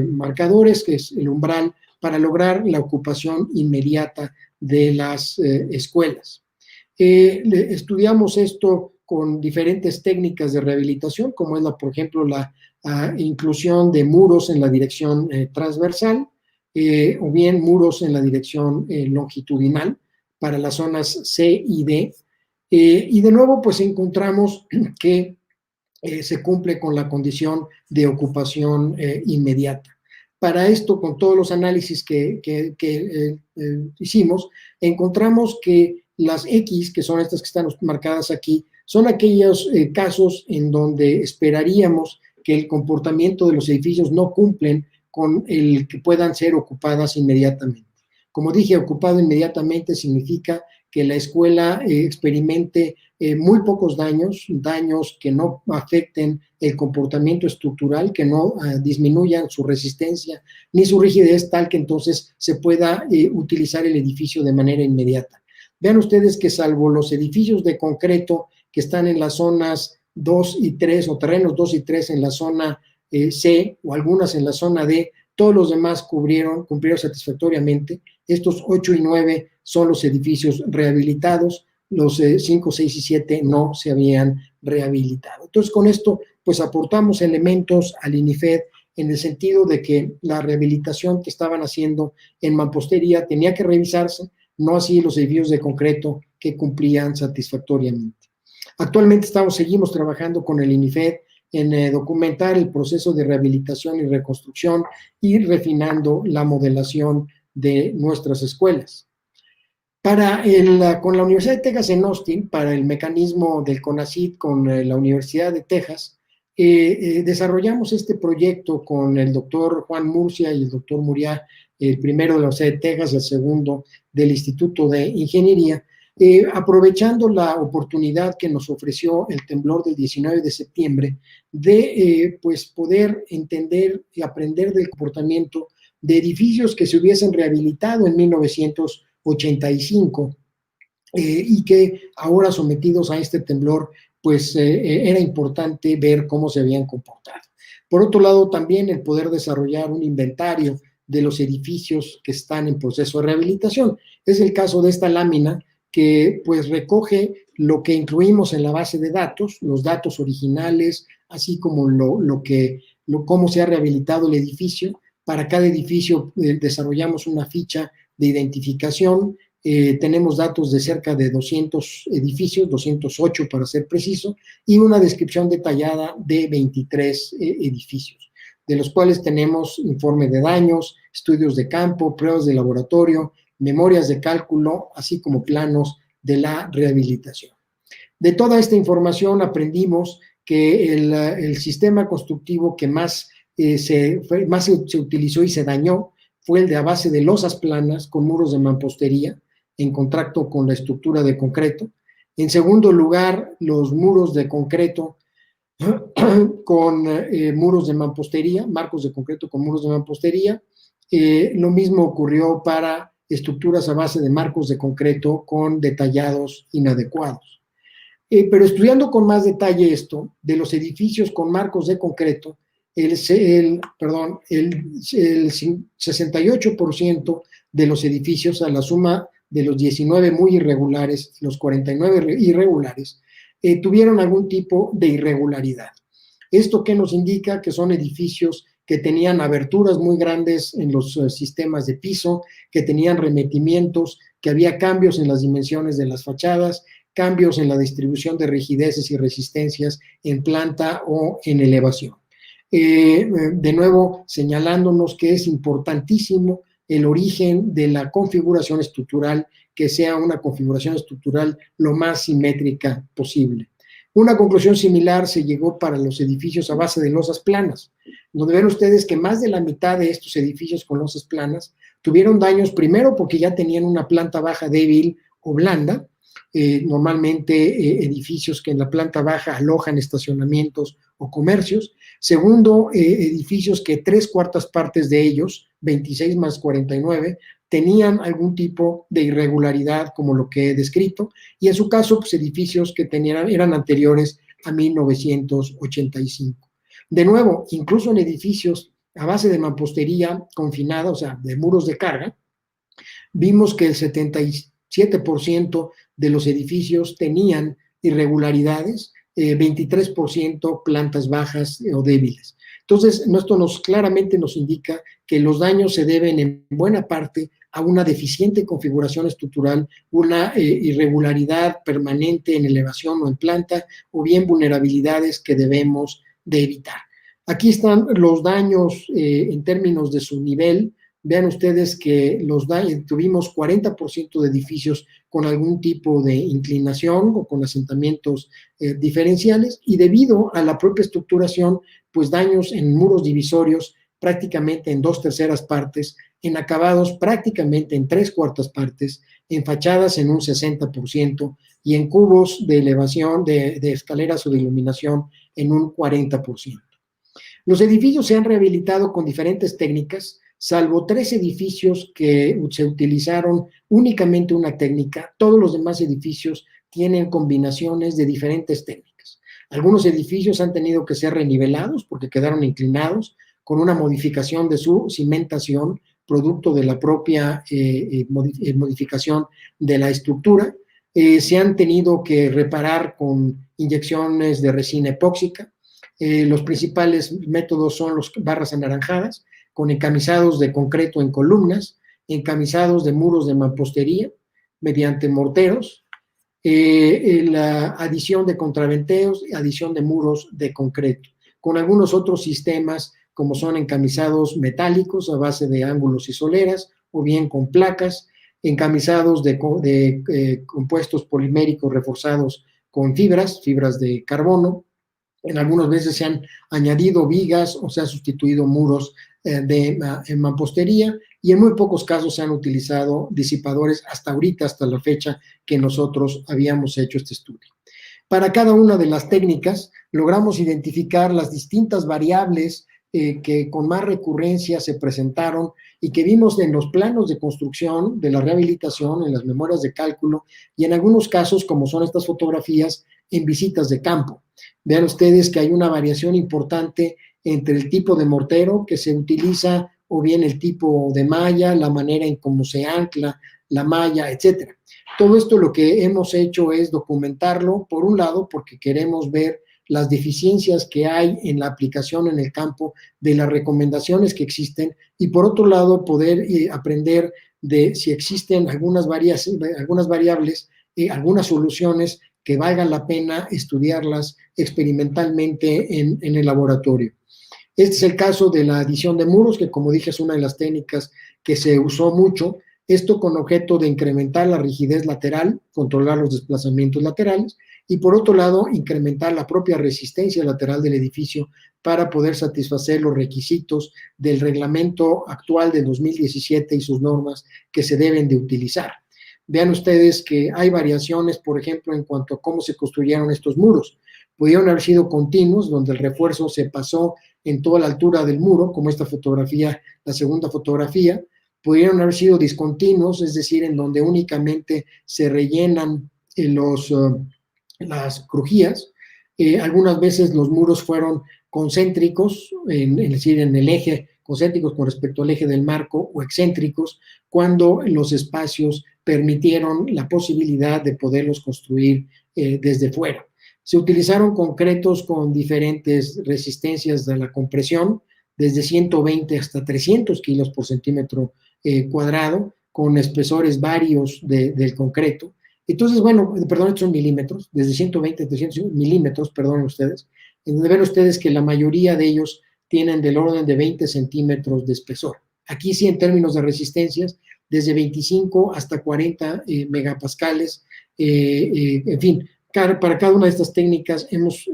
marcadores, que es el umbral, para lograr la ocupación inmediata de las escuelas. Estudiamos esto con diferentes técnicas de rehabilitación, como es, por ejemplo, la inclusión de muros en la dirección transversal, o bien muros en la dirección longitudinal para las zonas C y D. Y de nuevo, pues encontramos que se cumple con la condición de ocupación inmediata. Para esto, con todos los análisis que hicimos, encontramos que las X, que son estas que están marcadas aquí, son aquellos casos en donde esperaríamos que el comportamiento de los edificios no cumplen con el que puedan ser ocupadas inmediatamente. Como dije, ocupado inmediatamente significa que la escuela experimente muy pocos daños que no afecten el comportamiento estructural, que no disminuyan su resistencia ni su rigidez, tal que entonces se pueda utilizar el edificio de manera inmediata. Vean ustedes que salvo los edificios de concreto que están en las zonas 2 y 3 o terrenos 2 y 3 en la zona C o algunas en la zona D, todos los demás cumplieron satisfactoriamente. Estos 8 y 9 son los edificios rehabilitados, los 5, 6 y 7 no se habían rehabilitado. Entonces, con esto, pues aportamos elementos al INIFED en el sentido de que la rehabilitación que estaban haciendo en mampostería tenía que revisarse, no así los edificios de concreto que cumplían satisfactoriamente. Actualmente seguimos trabajando con el INIFED en documentar el proceso de rehabilitación y reconstrucción y refinando la modelación de nuestras escuelas. Con la Universidad de Texas en Austin, para el mecanismo del CONACYT con la Universidad de Texas, desarrollamos este proyecto con el doctor Juan Murcia y el doctor Muriá, el primero de la Universidad de Texas, el segundo del Instituto de Ingeniería, aprovechando la oportunidad que nos ofreció el temblor del 19 de septiembre de pues poder entender y aprender del comportamiento de edificios que se hubiesen rehabilitado en 1985 y que ahora sometidos a este temblor, pues era importante ver cómo se habían comportado. Por otro lado, también el poder desarrollar un inventario de los edificios que están en proceso de rehabilitación. Es el caso de esta lámina que pues recoge lo que incluimos en la base de datos, los datos originales, así como cómo se ha rehabilitado el edificio. Para cada edificio desarrollamos una ficha de identificación. Tenemos datos de cerca de 200 edificios, 208 para ser preciso, y una descripción detallada de 23 edificios, de los cuales tenemos informe de daños, estudios de campo, pruebas de laboratorio, memorias de cálculo, así como planos de la rehabilitación. De toda esta información aprendimos que el sistema constructivo que más se utilizó y se dañó fue el de a base de losas planas con muros de mampostería en contacto con la estructura de concreto. En segundo lugar, los muros de concreto con muros de mampostería, marcos de concreto con muros de mampostería. Lo mismo ocurrió para estructuras a base de marcos de concreto con detallados inadecuados. Pero estudiando con más detalle esto, de los edificios con marcos de concreto, el 68% de los edificios, a la suma de los 19 muy irregulares, los 49 irregulares, tuvieron algún tipo de irregularidad. ¿Esto qué nos indica? Que son edificios que tenían aberturas muy grandes en los sistemas de piso, que tenían remetimientos, que había cambios en las dimensiones de las fachadas, cambios en la distribución de rigideces y resistencias en planta o en elevación. De nuevo, señalándonos que es importantísimo el origen de la configuración estructural, que sea una configuración estructural lo más simétrica posible. Una conclusión similar se llegó para los edificios a base de losas planas, donde ven ustedes que más de la mitad de estos edificios con losas planas tuvieron daños, primero porque ya tenían una planta baja débil o blanda, normalmente edificios que en la planta baja alojan estacionamientos o comercios. Segundo, edificios que 3/4 partes de ellos, 26 más 49, tenían algún tipo de irregularidad como lo que he descrito, y en su caso, pues edificios que eran anteriores a 1985. De nuevo, incluso en edificios a base de mampostería confinada, o sea, de muros de carga, vimos que el 77% de los edificios tenían irregularidades, 23% plantas bajas o débiles. Entonces, esto claramente nos indica que los daños se deben en buena parte a una deficiente configuración estructural, una irregularidad permanente en elevación o en planta, o bien vulnerabilidades que debemos de evitar. Aquí están los daños en términos de su nivel. Vean ustedes que tuvimos 40% de edificios con algún tipo de inclinación o con asentamientos diferenciales, y debido a la propia estructuración, pues daños en muros divisorios prácticamente en 2/3 partes, en acabados prácticamente en 3/4 partes, en fachadas en un 60% y en cubos de elevación de escaleras o de iluminación en un 40%. Los edificios se han rehabilitado con diferentes técnicas, salvo 3 edificios que se utilizaron únicamente una técnica. Todos los demás edificios tienen combinaciones de diferentes técnicas. Algunos edificios han tenido que ser renivelados porque quedaron inclinados, con una modificación de su cimentación, producto de la propia modificación de la estructura. Se han tenido que reparar con inyecciones de resina epóxica. Los principales métodos son las barras anaranjadas, con encamisados de concreto en columnas, encamisados de muros de mampostería mediante morteros, la adición de contraventeos, adición de muros de concreto, con algunos otros sistemas como son encamisados metálicos a base de ángulos y soleras, o bien con placas, encamisados de compuestos poliméricos reforzados con fibras de carbono. En algunas veces se han añadido vigas o se han sustituido muros en mampostería, y en muy pocos casos se han utilizado disipadores hasta ahorita, hasta la fecha que nosotros habíamos hecho este estudio. Para cada una de las técnicas logramos identificar las distintas variables que con más recurrencia se presentaron y que vimos en los planos de construcción, de la rehabilitación, en las memorias de cálculo y en algunos casos, como son estas fotografías, en visitas de campo. Vean ustedes que hay una variación importante entre el tipo de mortero que se utiliza o bien el tipo de malla, la manera en cómo se ancla la malla, etcétera. Todo esto lo que hemos hecho es documentarlo, por un lado, porque queremos ver las deficiencias que hay en la aplicación en el campo de las recomendaciones que existen, y por otro lado, poder aprender de si existen algunas variables, algunas soluciones que valgan la pena estudiarlas experimentalmente en el laboratorio. Este es el caso de la adición de muros, que como dije es una de las técnicas que se usó mucho, esto con objeto de incrementar la rigidez lateral, controlar los desplazamientos laterales, y por otro lado, incrementar la propia resistencia lateral del edificio para poder satisfacer los requisitos del reglamento actual de 2017 y sus normas que se deben de utilizar. Vean ustedes que hay variaciones, por ejemplo, en cuanto a cómo se construyeron estos muros. Pudieron haber sido continuos, donde el refuerzo se pasó en toda la altura del muro, como esta fotografía, la segunda fotografía. Pudieron haber sido discontinuos, es decir, en donde únicamente se rellenan las crujías. Algunas veces los muros fueron concéntricos, es decir, en el eje, concéntricos con respecto al eje del marco, o excéntricos, cuando los espacios permitieron la posibilidad de poderlos construir desde fuera. Se utilizaron concretos con diferentes resistencias de la compresión, desde 120 hasta 300 kilos por centímetro cuadrado, con espesores varios del concreto. Entonces, bueno, perdón, estos son milímetros, desde 120 a 300 milímetros, perdonen ustedes, en donde ven ustedes que la mayoría de ellos tienen del orden de 20 centímetros de espesor. Aquí sí, en términos de resistencias, desde 25 hasta 40 megapascales, en fin, para cada una de estas técnicas hemos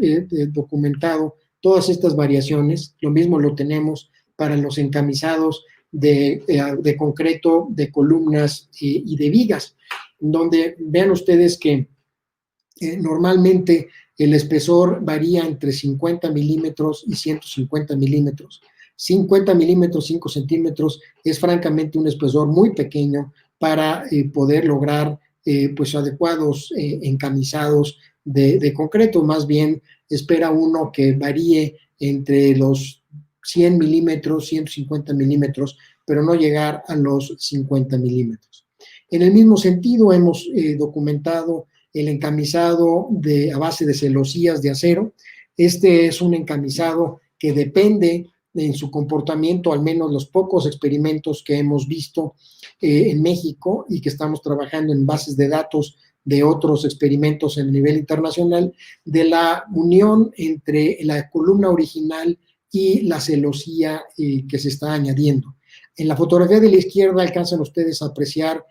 documentado todas estas variaciones. Lo mismo lo tenemos para los encamisados de concreto, de columnas y de vigas, donde vean ustedes que normalmente el espesor varía entre 50 milímetros y 150 milímetros. 50 milímetros, 5 centímetros, es francamente un espesor muy pequeño para poder lograr pues adecuados encamisados de concreto. Más bien espera uno que varíe entre los 100 milímetros, 150 milímetros, pero no llegar a los 50 milímetros. En el mismo sentido, hemos documentado el encamisado a base de celosías de acero. Este es un encamisado que depende en su comportamiento, al menos los pocos experimentos que hemos visto en México y que estamos trabajando en bases de datos de otros experimentos en nivel internacional, de la unión entre la columna original y la celosía que se está añadiendo. En la fotografía de la izquierda alcanzan ustedes a apreciar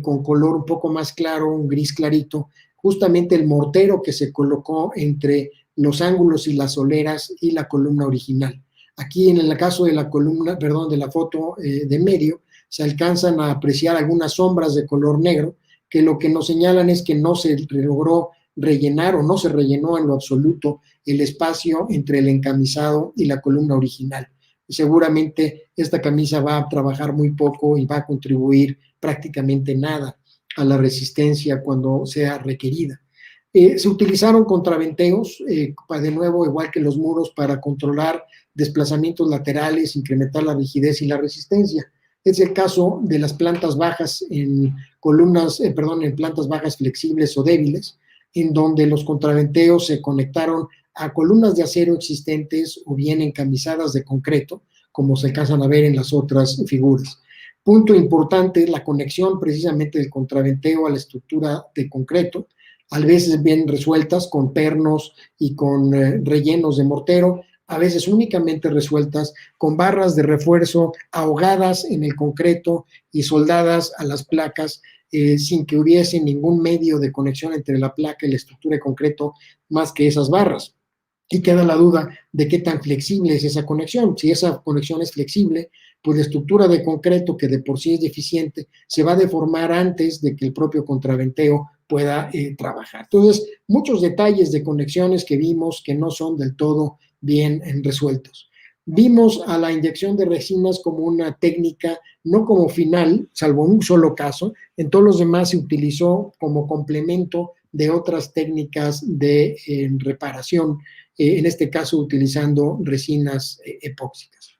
con color un poco más claro, un gris clarito, justamente el mortero que se colocó entre los ángulos y las soleras y la columna original. Aquí en el caso de la columna, perdón, de la foto de medio, se alcanzan a apreciar algunas sombras de color negro, que lo que nos señalan es que no se logró rellenar o no se rellenó en lo absoluto el espacio entre el encamisado y la columna original. Seguramente esta camisa va a trabajar muy poco y va a contribuir prácticamente nada a la resistencia cuando sea requerida. Se utilizaron contraventeos, de nuevo, igual que los muros, para controlar desplazamientos laterales, incrementar la rigidez y la resistencia. Es el caso de las plantas bajas en plantas bajas flexibles o débiles, en donde los contraventeos se conectaron a columnas de acero existentes o bien encamisadas de concreto, como se alcanzan a ver en las otras figuras. Punto importante, la conexión precisamente del contraventeo a la estructura de concreto, a veces bien resueltas con pernos y con rellenos de mortero, a veces únicamente resueltas con barras de refuerzo ahogadas en el concreto y soldadas a las placas sin que hubiese ningún medio de conexión entre la placa y la estructura de concreto más que esas barras. Y queda la duda de qué tan flexible es esa conexión. Si esa conexión es flexible, pues la estructura de concreto, que de por sí es deficiente, se va a deformar antes de que el propio contraventeo pueda trabajar. Entonces, muchos detalles de conexiones que vimos que no son del todo bien resueltos. Vimos a la inyección de resinas como una técnica, no como final, salvo un solo caso. En todos los demás se utilizó como complemento de otras técnicas de reparación, en este caso utilizando resinas epóxicas.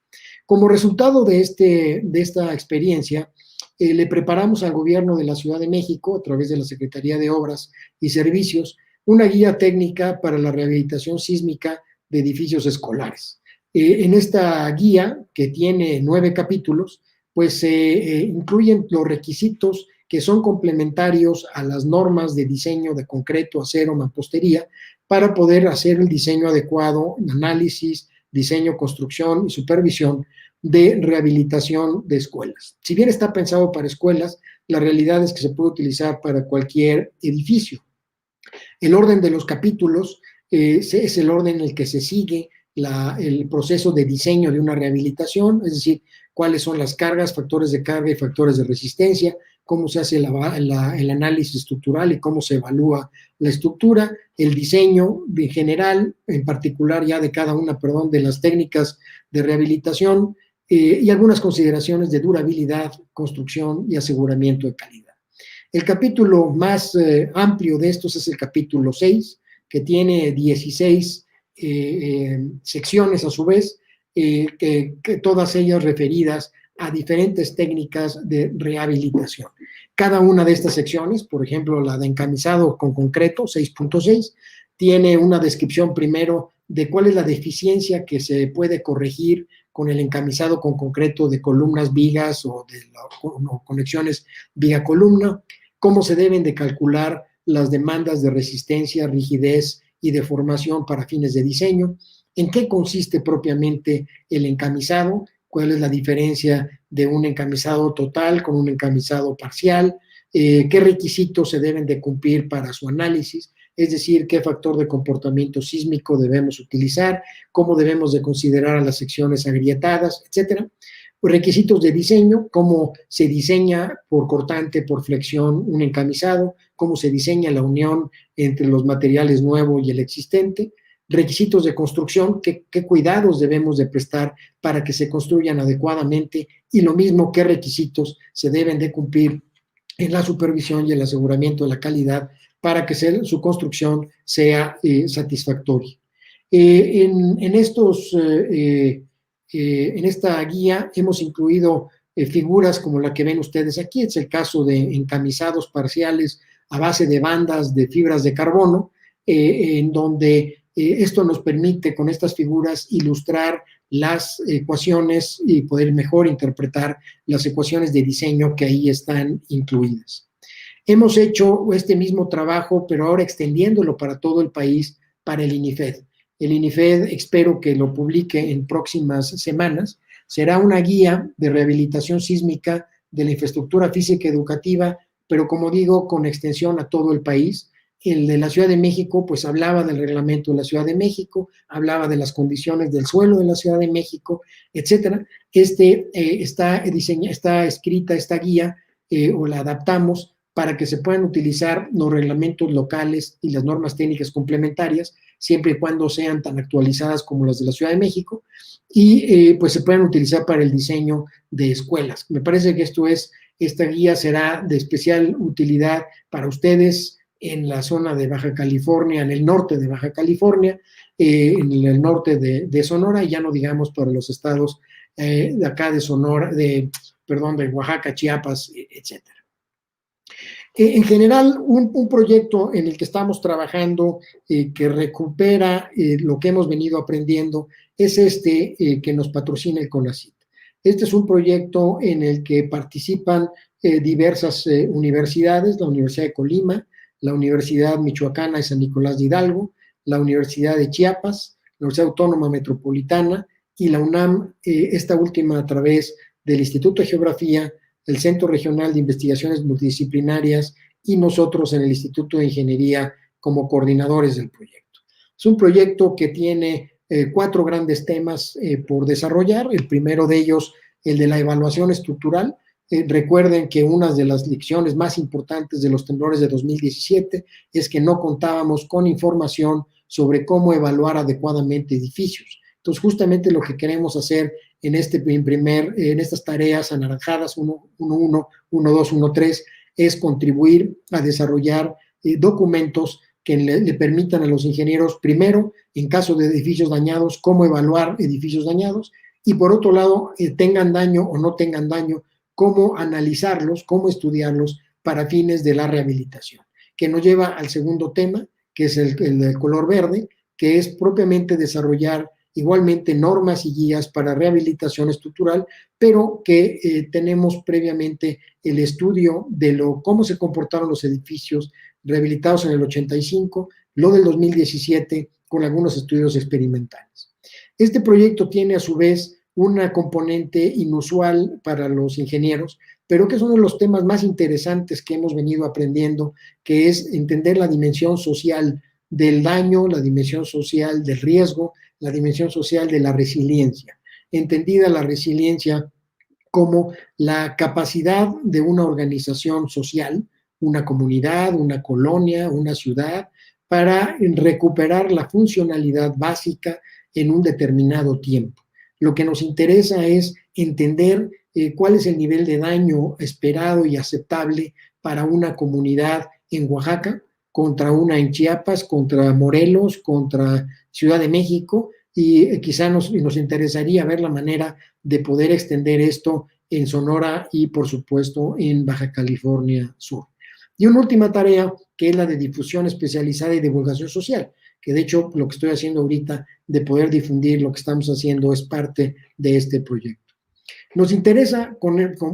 Como resultado de esta experiencia, le preparamos al gobierno de la Ciudad de México, a través de la Secretaría de Obras y Servicios, una guía técnica para la rehabilitación sísmica de edificios escolares. En esta guía, que tiene 9 capítulos, pues se incluyen los requisitos que son complementarios a las normas de diseño de concreto, acero, mampostería, para poder hacer el diseño adecuado, análisis, diseño, construcción y supervisión de rehabilitación de escuelas. Si bien está pensado para escuelas, la realidad es que se puede utilizar para cualquier edificio. El orden de los capítulos es el orden en el que se sigue el proceso de diseño de una rehabilitación, es decir, cuáles son las cargas, factores de carga y factores de resistencia, cómo se hace el análisis estructural y cómo se evalúa la estructura, el diseño en general, en particular ya de cada una, de las técnicas de rehabilitación, y algunas consideraciones de durabilidad, construcción y aseguramiento de calidad. El capítulo más amplio de estos es el capítulo 6, que tiene 16 secciones a su vez, que todas ellas referidas a diferentes técnicas de rehabilitación. Cada una de estas secciones, por ejemplo, la de encamisado con concreto, 6.6, tiene una descripción primero de cuál es la deficiencia que se puede corregir con el encamisado con concreto de columnas vigas o de conexiones viga-columna, cómo se deben de calcular las demandas de resistencia, rigidez y deformación para fines de diseño, en qué consiste propiamente el encamisado, cuál es la diferencia de un encamisado total con un encamisado parcial, qué requisitos se deben de cumplir para su análisis, es decir, qué factor de comportamiento sísmico debemos utilizar, cómo debemos de considerar a las secciones agrietadas, etcétera. Requisitos de diseño, cómo se diseña por cortante, por flexión un encamisado, cómo se diseña la unión entre los materiales nuevo y el existente. Requisitos de construcción, qué cuidados debemos de prestar para que se construyan adecuadamente, y lo mismo, qué requisitos se deben de cumplir en la supervisión y el aseguramiento de la calidad para que su construcción sea satisfactoria. En esta guía hemos incluido figuras como la que ven ustedes aquí. Es el caso de encamisados parciales a base de bandas de fibras de carbono, en donde esto nos permite con estas figuras ilustrar las ecuaciones y poder mejor interpretar las ecuaciones de diseño que ahí están incluidas. Hemos hecho este mismo trabajo, pero ahora extendiéndolo para todo el país, para el INIFED. El INIFED espero que lo publique en próximas semanas. Será una guía de rehabilitación sísmica de la infraestructura física educativa, pero como digo, con extensión a todo el país. El de la Ciudad de México, pues hablaba del reglamento de la Ciudad de México, hablaba de las condiciones del suelo de la Ciudad de México, etcétera. Está escrita esta guía, o la adaptamos para que se puedan utilizar los reglamentos locales y las normas técnicas complementarias, siempre y cuando sean tan actualizadas como las de la Ciudad de México, y pues se puedan utilizar para el diseño de escuelas. Me parece que esta guía será de especial utilidad para ustedes en la zona de Baja California, en el norte de Baja California, en el norte de Sonora, y ya no digamos para los estados de acá de Sonora, de Oaxaca, Chiapas, etcétera. En general, un proyecto en el que estamos trabajando que recupera lo que hemos venido aprendiendo es que nos patrocina el CONACYT. Este es un proyecto en el que participan diversas universidades, la Universidad de Colima, la Universidad Michoacana de San Nicolás de Hidalgo, la Universidad de Chiapas, la Universidad Autónoma Metropolitana y la UNAM, esta última a través del Instituto de Geografía, el Centro Regional de Investigaciones Multidisciplinarias y nosotros en el Instituto de Ingeniería como coordinadores del proyecto. Es un proyecto que tiene 4 grandes temas por desarrollar. El primero de ellos, el de la evaluación estructural. Recuerden que una de las lecciones más importantes de los temblores de 2017 es que no contábamos con información sobre cómo evaluar adecuadamente edificios. Entonces, justamente lo que queremos hacer en estas tareas anaranjadas 1.1, 1.2, 1.3 es contribuir a desarrollar documentos que le permitan a los ingenieros, primero, en caso de edificios dañados, cómo evaluar edificios dañados, y por otro lado, tengan daño o no tengan daño, cómo analizarlos, cómo estudiarlos para fines de la rehabilitación, que nos lleva al segundo tema, que es el del color verde, que es propiamente desarrollar igualmente normas y guías para rehabilitación estructural, pero que tenemos previamente el estudio de cómo se comportaron los edificios rehabilitados en el 85, lo del 2017, con algunos estudios experimentales. Este proyecto tiene a su vez una componente inusual para los ingenieros, pero que es uno de los temas más interesantes que hemos venido aprendiendo, que es entender la dimensión social del daño, la dimensión social del riesgo, la dimensión social de la resiliencia. Entendida la resiliencia como la capacidad de una organización social, una comunidad, una colonia, una ciudad, para recuperar la funcionalidad básica en un determinado tiempo. Lo que nos interesa es entender cuál es el nivel de daño esperado y aceptable para una comunidad en Oaxaca, contra una en Chiapas, contra Morelos, contra Ciudad de México, y quizá nos interesaría ver la manera de poder extender esto en Sonora y, por supuesto, en Baja California Sur. Y una última tarea, que es la de difusión especializada y divulgación social, que de hecho lo que estoy haciendo ahorita de poder difundir lo que estamos haciendo es parte de este proyecto. Nos interesa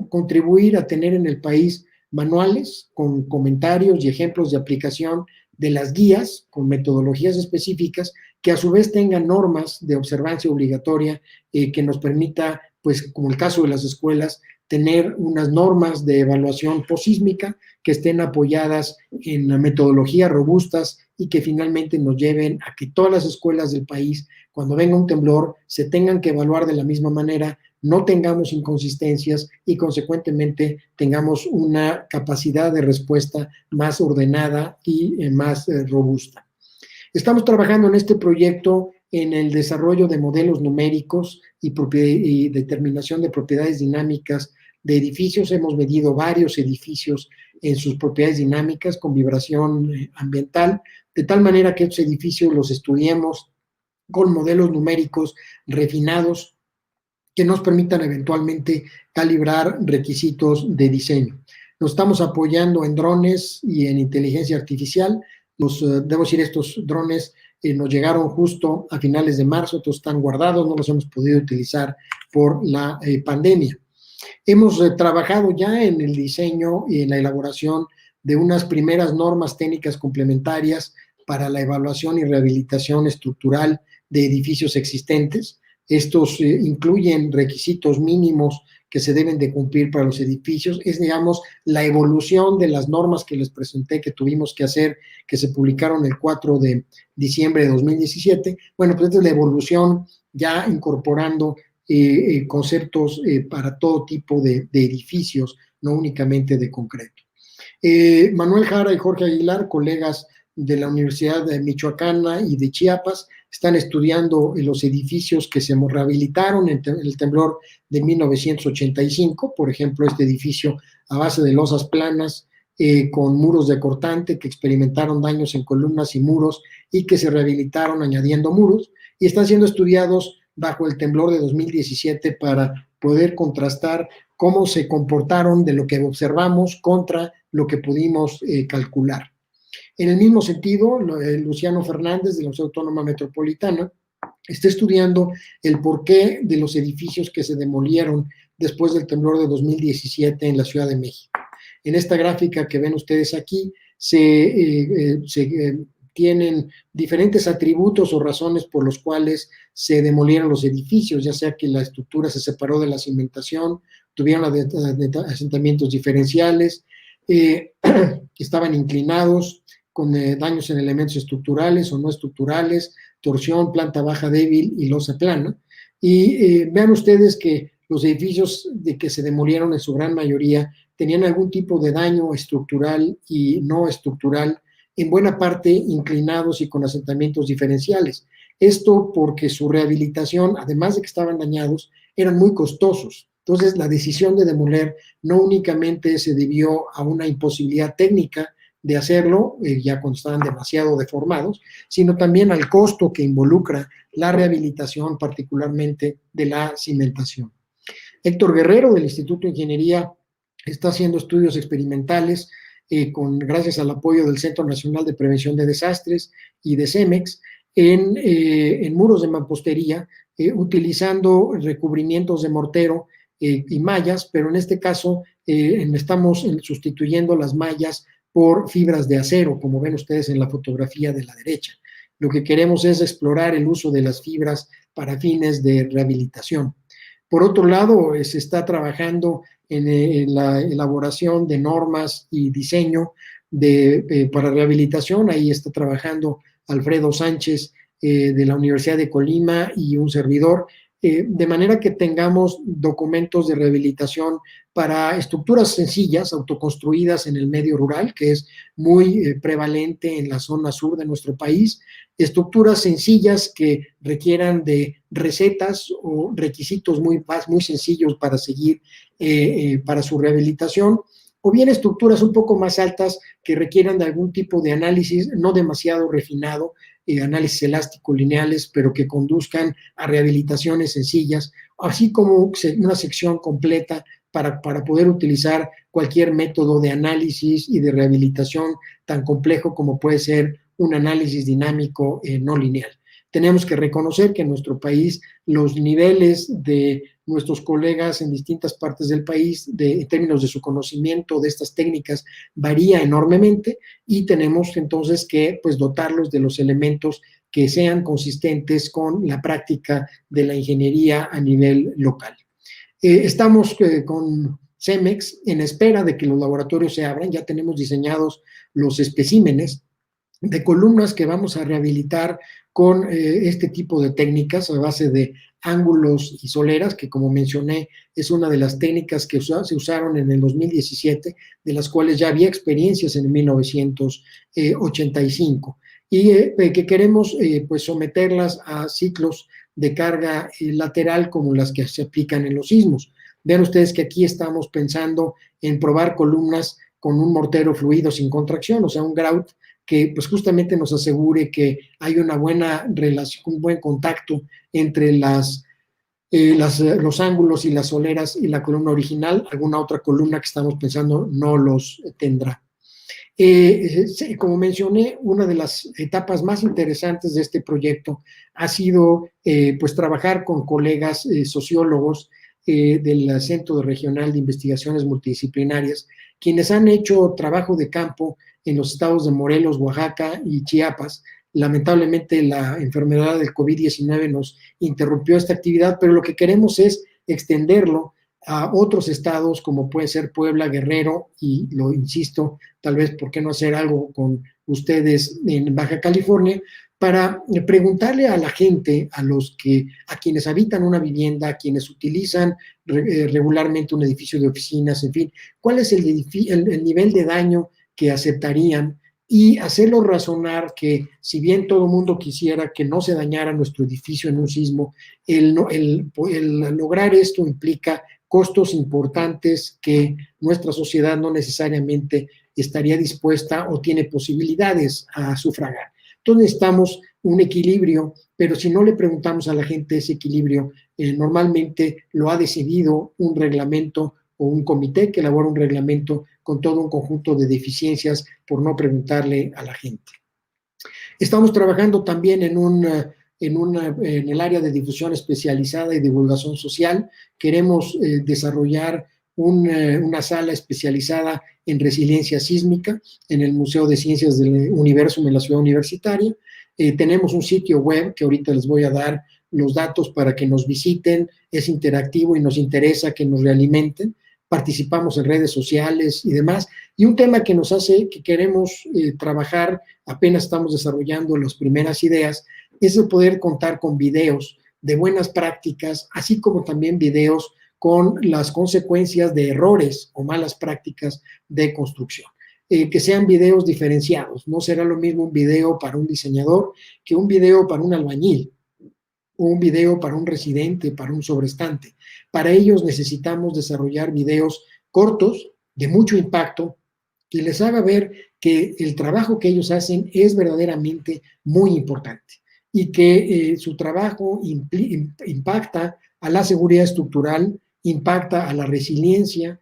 contribuir a tener en el país manuales con comentarios y ejemplos de aplicación de las guías con metodologías específicas que a su vez tengan normas de observancia obligatoria que nos permita, pues como el caso de las escuelas, tener unas normas de evaluación posísmica que estén apoyadas en metodologías robustas y que finalmente nos lleven a que todas las escuelas del país, cuando venga un temblor, se tengan que evaluar de la misma manera, no tengamos inconsistencias y consecuentemente tengamos una capacidad de respuesta más ordenada y más robusta. Estamos trabajando en este proyecto en el desarrollo de modelos numéricos y determinación de propiedades dinámicas de edificios. Hemos medido varios edificios en sus propiedades dinámicas con vibración ambiental, de tal manera que estos edificios los estudiemos con modelos numéricos refinados que nos permitan eventualmente calibrar requisitos de diseño. Nos estamos apoyando en drones y en inteligencia artificial. Debo decir, estos drones nos llegaron justo a finales de marzo, todos están guardados, no los hemos podido utilizar por la pandemia. Hemos trabajado ya en el diseño y en la elaboración de unas primeras normas técnicas complementarias para la evaluación y rehabilitación estructural de edificios existentes. Estos incluyen requisitos mínimos que se deben de cumplir para los edificios. Es, digamos, la evolución de las normas que les presenté que tuvimos que hacer, que se publicaron el 4 de diciembre de 2017. Bueno, pues esta es la evolución ya incorporando conceptos para todo tipo de edificios, no únicamente de concreto. Manuel Jara y Jorge Aguilar, colegas de la Universidad de Michoacana y de Chiapas, están estudiando los edificios que se rehabilitaron en el temblor de 1985, por ejemplo, este edificio a base de losas planas con muros de cortante que experimentaron daños en columnas y muros y que se rehabilitaron añadiendo muros, y están siendo estudiados bajo el temblor de 2017 para poder contrastar cómo se comportaron de lo que observamos contra lo que pudimos calcular. En el mismo sentido, Luciano Fernández de la Universidad Autónoma Metropolitana está estudiando el porqué de los edificios que se demolieron después del temblor de 2017 en la Ciudad de México. En esta gráfica que ven ustedes aquí tienen diferentes atributos o razones por los cuales se demolieron los edificios, ya sea que la estructura se separó de la cimentación, tuvieron asentamientos diferenciales, estaban inclinados, con daños en elementos estructurales o no estructurales, torsión, planta baja débil y losa plana. Y vean ustedes que los edificios de que se demolieron en su gran mayoría tenían algún tipo de daño estructural y no estructural, en buena parte inclinados y con asentamientos diferenciales. Esto porque su rehabilitación, además de que estaban dañados, eran muy costosos. Entonces, la decisión de demoler no únicamente se debió a una imposibilidad técnica de hacerlo, ya cuando estaban demasiado deformados, sino también al costo que involucra la rehabilitación, particularmente de la cimentación. Héctor Guerrero, del Instituto de Ingeniería, está haciendo estudios experimentales gracias al apoyo del Centro Nacional de Prevención de Desastres y de CEMEX, en muros de mampostería, utilizando recubrimientos de mortero y mallas, pero en este caso estamos sustituyendo las mallas por fibras de acero, como ven ustedes en la fotografía de la derecha. Lo que queremos es explorar el uso de las fibras para fines de rehabilitación. Por otro lado, se está trabajando en la elaboración de normas y diseño para rehabilitación. Ahí está trabajando Alfredo Sánchez de la Universidad de Colima y un servidor, de manera que tengamos documentos de rehabilitación para estructuras sencillas, autoconstruidas en el medio rural, que es muy prevalente en la zona sur de nuestro país, estructuras sencillas que requieran de recetas o requisitos muy sencillos para seguir para su rehabilitación, o bien estructuras un poco más altas que requieran de algún tipo de análisis no demasiado refinado, análisis elásticos lineales, pero que conduzcan a rehabilitaciones sencillas, así como una sección completa para poder utilizar cualquier método de análisis y de rehabilitación tan complejo como puede ser un análisis dinámico no lineal. Tenemos que reconocer que en nuestro país los niveles de nuestros colegas en distintas partes del país, en términos de su conocimiento de estas técnicas, varía enormemente y tenemos entonces que dotarlos de los elementos que sean consistentes con la práctica de la ingeniería a nivel local. Estamos con CEMEX en espera de que los laboratorios se abran. Ya tenemos diseñados los especímenes de columnas que vamos a rehabilitar con este tipo de técnicas a base de ángulos y soleras, que como mencioné es una de las técnicas que se usaron en el 2017, de las cuales ya había experiencias en 1985, y que queremos someterlas a ciclos de carga lateral como las que se aplican en los sismos. Vean ustedes que aquí estamos pensando en probar columnas con un mortero fluido sin contracción, o sea, un grout, que justamente nos asegure que hay una buena relación, un buen contacto entre los ángulos y las soleras y la columna original. Alguna otra columna que estamos pensando no los tendrá. Como mencioné, una de las etapas más interesantes de este proyecto ha sido trabajar con colegas sociólogos del Centro Regional de Investigaciones Multidisciplinarias, quienes han hecho trabajo de campo en los estados de Morelos, Oaxaca y Chiapas. Lamentablemente la enfermedad del COVID-19 nos interrumpió esta actividad, pero lo que queremos es extenderlo a otros estados como puede ser Puebla, Guerrero, y lo insisto, tal vez por qué no hacer algo con ustedes en Baja California, para preguntarle a la gente, a quienes habitan una vivienda, a quienes utilizan regularmente un edificio de oficinas, en fin, cuál es el nivel de daño que aceptarían, y hacerlo razonar que si bien todo el mundo quisiera que no se dañara nuestro edificio en un sismo, el lograr esto implica costos importantes que nuestra sociedad no necesariamente estaría dispuesta o tiene posibilidades a sufragar. Entonces necesitamos un equilibrio, pero si no le preguntamos a la gente ese equilibrio, normalmente lo ha decidido un reglamento o un comité que elabora un reglamento con todo un conjunto de deficiencias por no preguntarle a la gente. Estamos trabajando también en el área de difusión especializada y divulgación social. Queremos desarrollar una sala especializada en resiliencia sísmica en el Museo de Ciencias del Universum en la Ciudad Universitaria. Tenemos un sitio web que ahorita les voy a dar los datos para que nos visiten. Es interactivo y nos interesa que nos realimenten, participamos en redes sociales y demás. Y un tema que nos hace, que queremos trabajar, apenas estamos desarrollando las primeras ideas, es el poder contar con videos de buenas prácticas, así como también videos con las consecuencias de errores o malas prácticas de construcción. Que sean videos diferenciados. No será lo mismo un video para un diseñador que un video para un albañil, o un video para un residente, para un sobrestante. Para ellos necesitamos desarrollar videos cortos, de mucho impacto, que les haga ver que el trabajo que ellos hacen es verdaderamente muy importante y que su trabajo impacta a la seguridad estructural, impacta a la resiliencia,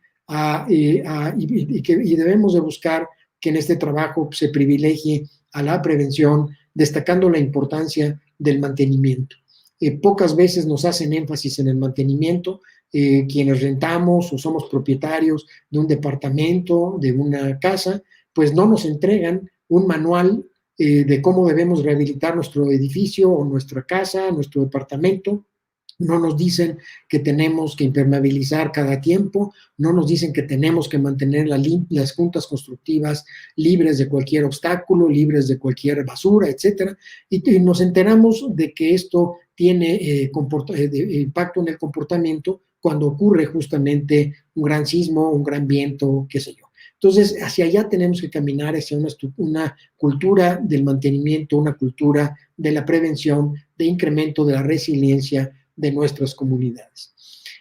y debemos de buscar que en este trabajo se privilegie a la prevención, destacando la importancia del mantenimiento. Pocas veces nos hacen énfasis en el mantenimiento, quienes rentamos o somos propietarios de un departamento, de una casa, pues no nos entregan un manual de cómo debemos rehabilitar nuestro edificio o nuestra casa, nuestro departamento. No nos dicen que tenemos que impermeabilizar cada tiempo, no nos dicen que tenemos que mantener las juntas constructivas libres de cualquier obstáculo, libres de cualquier basura, etcétera, y nos enteramos de que esto tiene impacto en el comportamiento cuando ocurre justamente un gran sismo, un gran viento, qué sé yo. Entonces, hacia allá tenemos que caminar, hacia una cultura del mantenimiento, una cultura de la prevención, de incremento de la resiliencia de nuestras comunidades.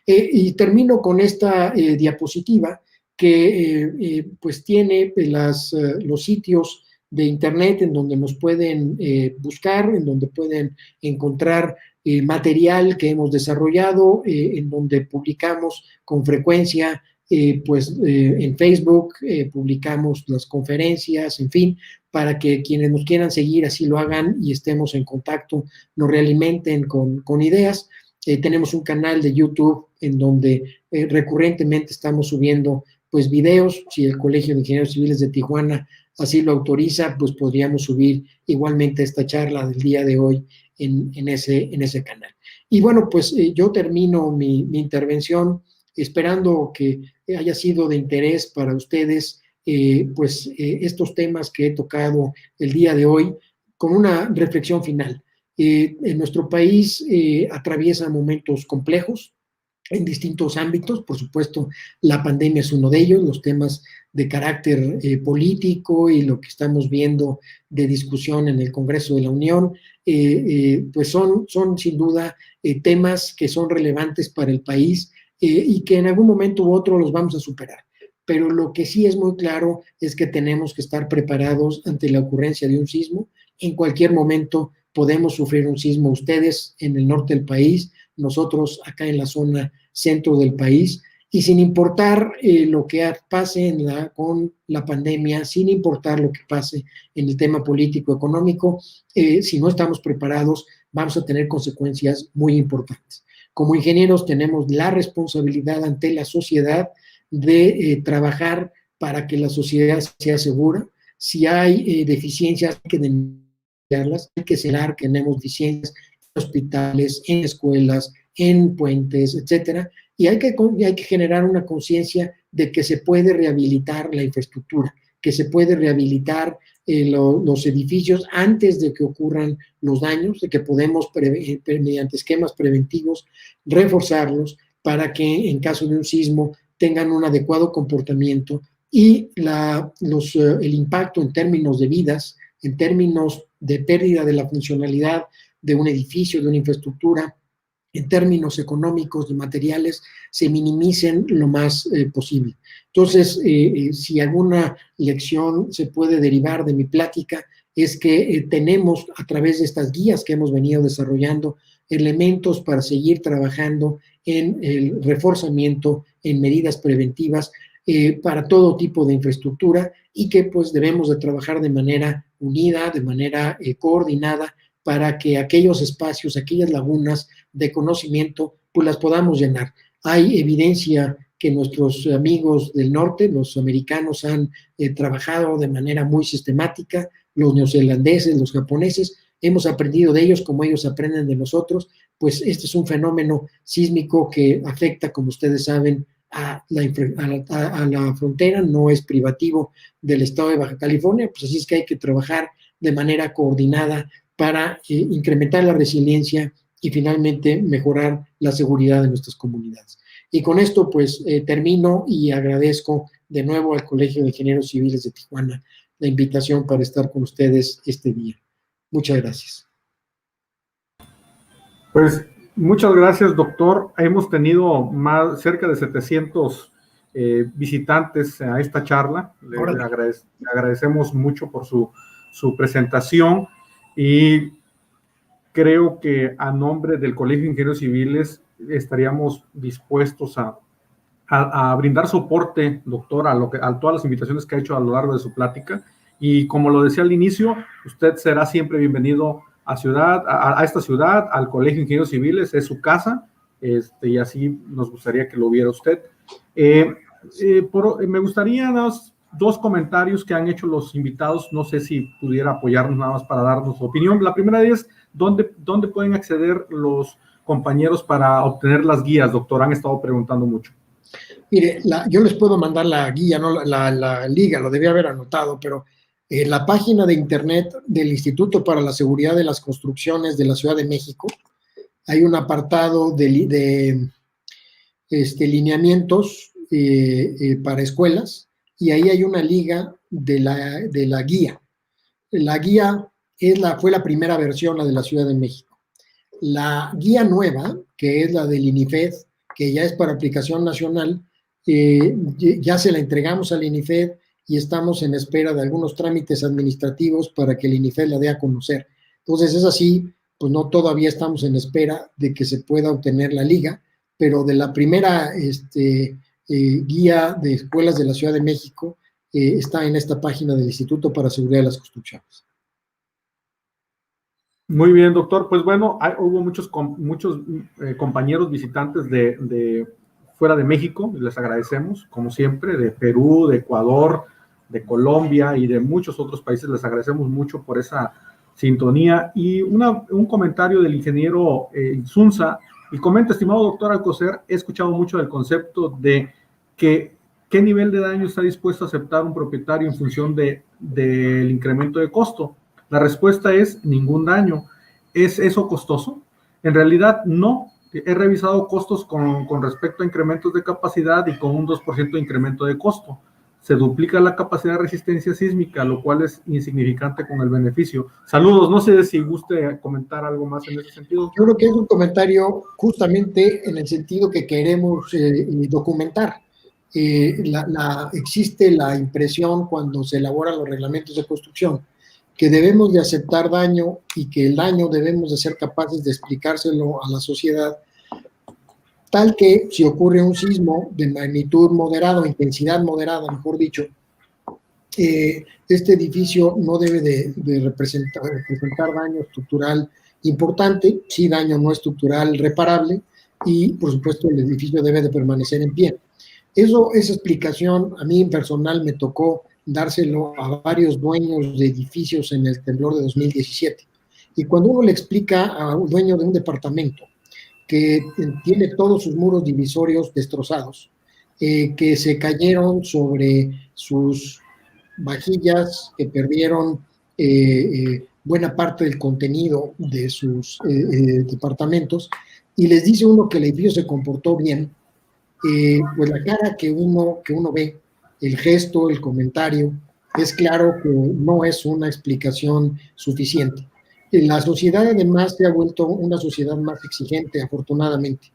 Y termino con esta diapositiva que pues tiene los sitios de internet en donde nos pueden buscar, en donde pueden encontrar material que hemos desarrollado, en donde publicamos con frecuencia, en Facebook, publicamos las conferencias, en fin, para que quienes nos quieran seguir así lo hagan y estemos en contacto, nos realimenten con ideas. Tenemos un canal de YouTube en donde recurrentemente estamos subiendo pues videos. Si el Colegio de Ingenieros Civiles de Tijuana así lo autoriza, pues podríamos subir igualmente esta charla del día de hoy en ese canal. Y bueno, pues yo termino mi intervención esperando que haya sido de interés para ustedes estos temas que he tocado el día de hoy, con una reflexión final. En nuestro país atraviesa momentos complejos en distintos ámbitos. Por supuesto, la pandemia es uno de ellos, los temas de carácter político y lo que estamos viendo de discusión en el Congreso de la Unión, pues son sin duda temas que son relevantes para el país y que en algún momento u otro los vamos a superar. Pero lo que sí es muy claro es que tenemos que estar preparados ante la ocurrencia de un sismo. En cualquier momento podemos sufrir un sismo, ustedes en el norte del país, nosotros acá en la zona centro del país, y sin importar lo que pase con la pandemia, sin importar lo que pase en el tema político, económico, si no estamos preparados, vamos a tener consecuencias muy importantes. Como ingenieros tenemos la responsabilidad ante la sociedad de trabajar para que la sociedad sea segura. Si hay deficiencias, hay que denunciarlas, hay que señalar que tenemos deficiencias en hospitales, en escuelas, en puentes, etcétera, y hay que generar una conciencia de que se puede rehabilitar la infraestructura, que se puede rehabilitar los edificios antes de que ocurran los daños, de que podemos, mediante esquemas preventivos, reforzarlos para que en caso de un sismo tengan un adecuado comportamiento y el impacto en términos de vidas, en términos de pérdida de la funcionalidad de un edificio, de una infraestructura, en términos económicos, de materiales, se minimicen lo más posible. Entonces, si alguna lección se puede derivar de mi plática, es que tenemos a través de estas guías que hemos venido desarrollando elementos para seguir trabajando en el reforzamiento, en medidas preventivas para todo tipo de infraestructura y que pues debemos de trabajar de manera unida, de manera coordinada, para que aquellos espacios, aquellas lagunas de conocimiento, pues las podamos llenar. Hay evidencia que nuestros amigos del norte, los americanos, han trabajado de manera muy sistemática, los neozelandeses, los japoneses, hemos aprendido de ellos como ellos aprenden de nosotros, pues este es un fenómeno sísmico que afecta, como ustedes saben, a la frontera, no es privativo del estado de Baja California, pues así es que hay que trabajar de manera coordinada para incrementar la resiliencia y finalmente mejorar la seguridad de nuestras comunidades. Y con esto pues termino y agradezco de nuevo al Colegio de Ingenieros Civiles de Tijuana la invitación para estar con ustedes este día. Muchas gracias. Pues muchas gracias, doctor. Hemos tenido cerca de 700 visitantes a esta charla. Le agradecemos mucho por su presentación y creo que a nombre del Colegio de Ingenieros Civiles estaríamos dispuestos a brindar soporte, doctor, a todas las invitaciones que ha hecho a lo largo de su plática. Y como lo decía al inicio, usted será siempre bienvenido a esta ciudad, al Colegio de Ingenieros Civiles, es su casa, y así nos gustaría que lo viera usted. Me gustaría dos comentarios que han hecho los invitados, no sé si pudiera apoyarnos nada más para darnos su opinión. La primera es, ¿dónde pueden acceder los compañeros para obtener las guías, doctor? Han estado preguntando mucho. Mire, yo les puedo mandar la guía, no la liga, lo debía haber anotado, pero la página de internet del Instituto para la Seguridad de las Construcciones de la Ciudad de México, hay un apartado de lineamientos para escuelas, y ahí hay una liga de la guía. La guía fue la primera versión, la de la Ciudad de México. La guía nueva, que es la del INIFED, que ya es para aplicación nacional, ya se la entregamos al INIFED y estamos en espera de algunos trámites administrativos para que el INIFED la dé a conocer. Entonces es así, pues no, todavía estamos en espera de que se pueda obtener la liga, pero de la primera guía de escuelas de la Ciudad de México está en esta página del Instituto para Seguridad de las Construcciones. Muy bien, doctor. Pues bueno, hubo muchos compañeros visitantes de fuera de México, les agradecemos, como siempre, de Perú, de Ecuador, de Colombia y de muchos otros países. Les agradecemos mucho por esa sintonía. Y un comentario del ingeniero Insunza, y comenta: estimado doctor Alcocer, he escuchado mucho del concepto de qué nivel de daño está dispuesto a aceptar un propietario en función del incremento de costo. La respuesta es ningún daño. ¿Es eso costoso? En realidad no. He revisado costos con respecto a incrementos de capacidad y con un 2% de incremento de costo. Se duplica la capacidad de resistencia sísmica, lo cual es insignificante con el beneficio. Saludos, no sé si guste comentar algo más en ese sentido. Yo creo que es un comentario justamente en el sentido que queremos documentar. Existe la impresión cuando se elaboran los reglamentos de construcción que debemos de aceptar daño y que el daño debemos de ser capaces de explicárselo a la sociedad, tal que si ocurre un sismo de magnitud moderada, intensidad moderada, mejor dicho, este edificio no debe de representar daño estructural importante, sí daño no estructural reparable, y por supuesto el edificio debe de permanecer en pie. Esa explicación a mí en personal me tocó dárselo a varios dueños de edificios en el temblor de 2017. Y cuando uno le explica a un dueño de un departamento que tiene todos sus muros divisorios destrozados, que se cayeron sobre sus vajillas, que perdieron buena parte del contenido de sus departamentos, y les dice uno que el edificio se comportó bien, pues la cara que uno ve, el gesto, el comentario, es claro que no es una explicación suficiente. La sociedad además se ha vuelto una sociedad más exigente, afortunadamente.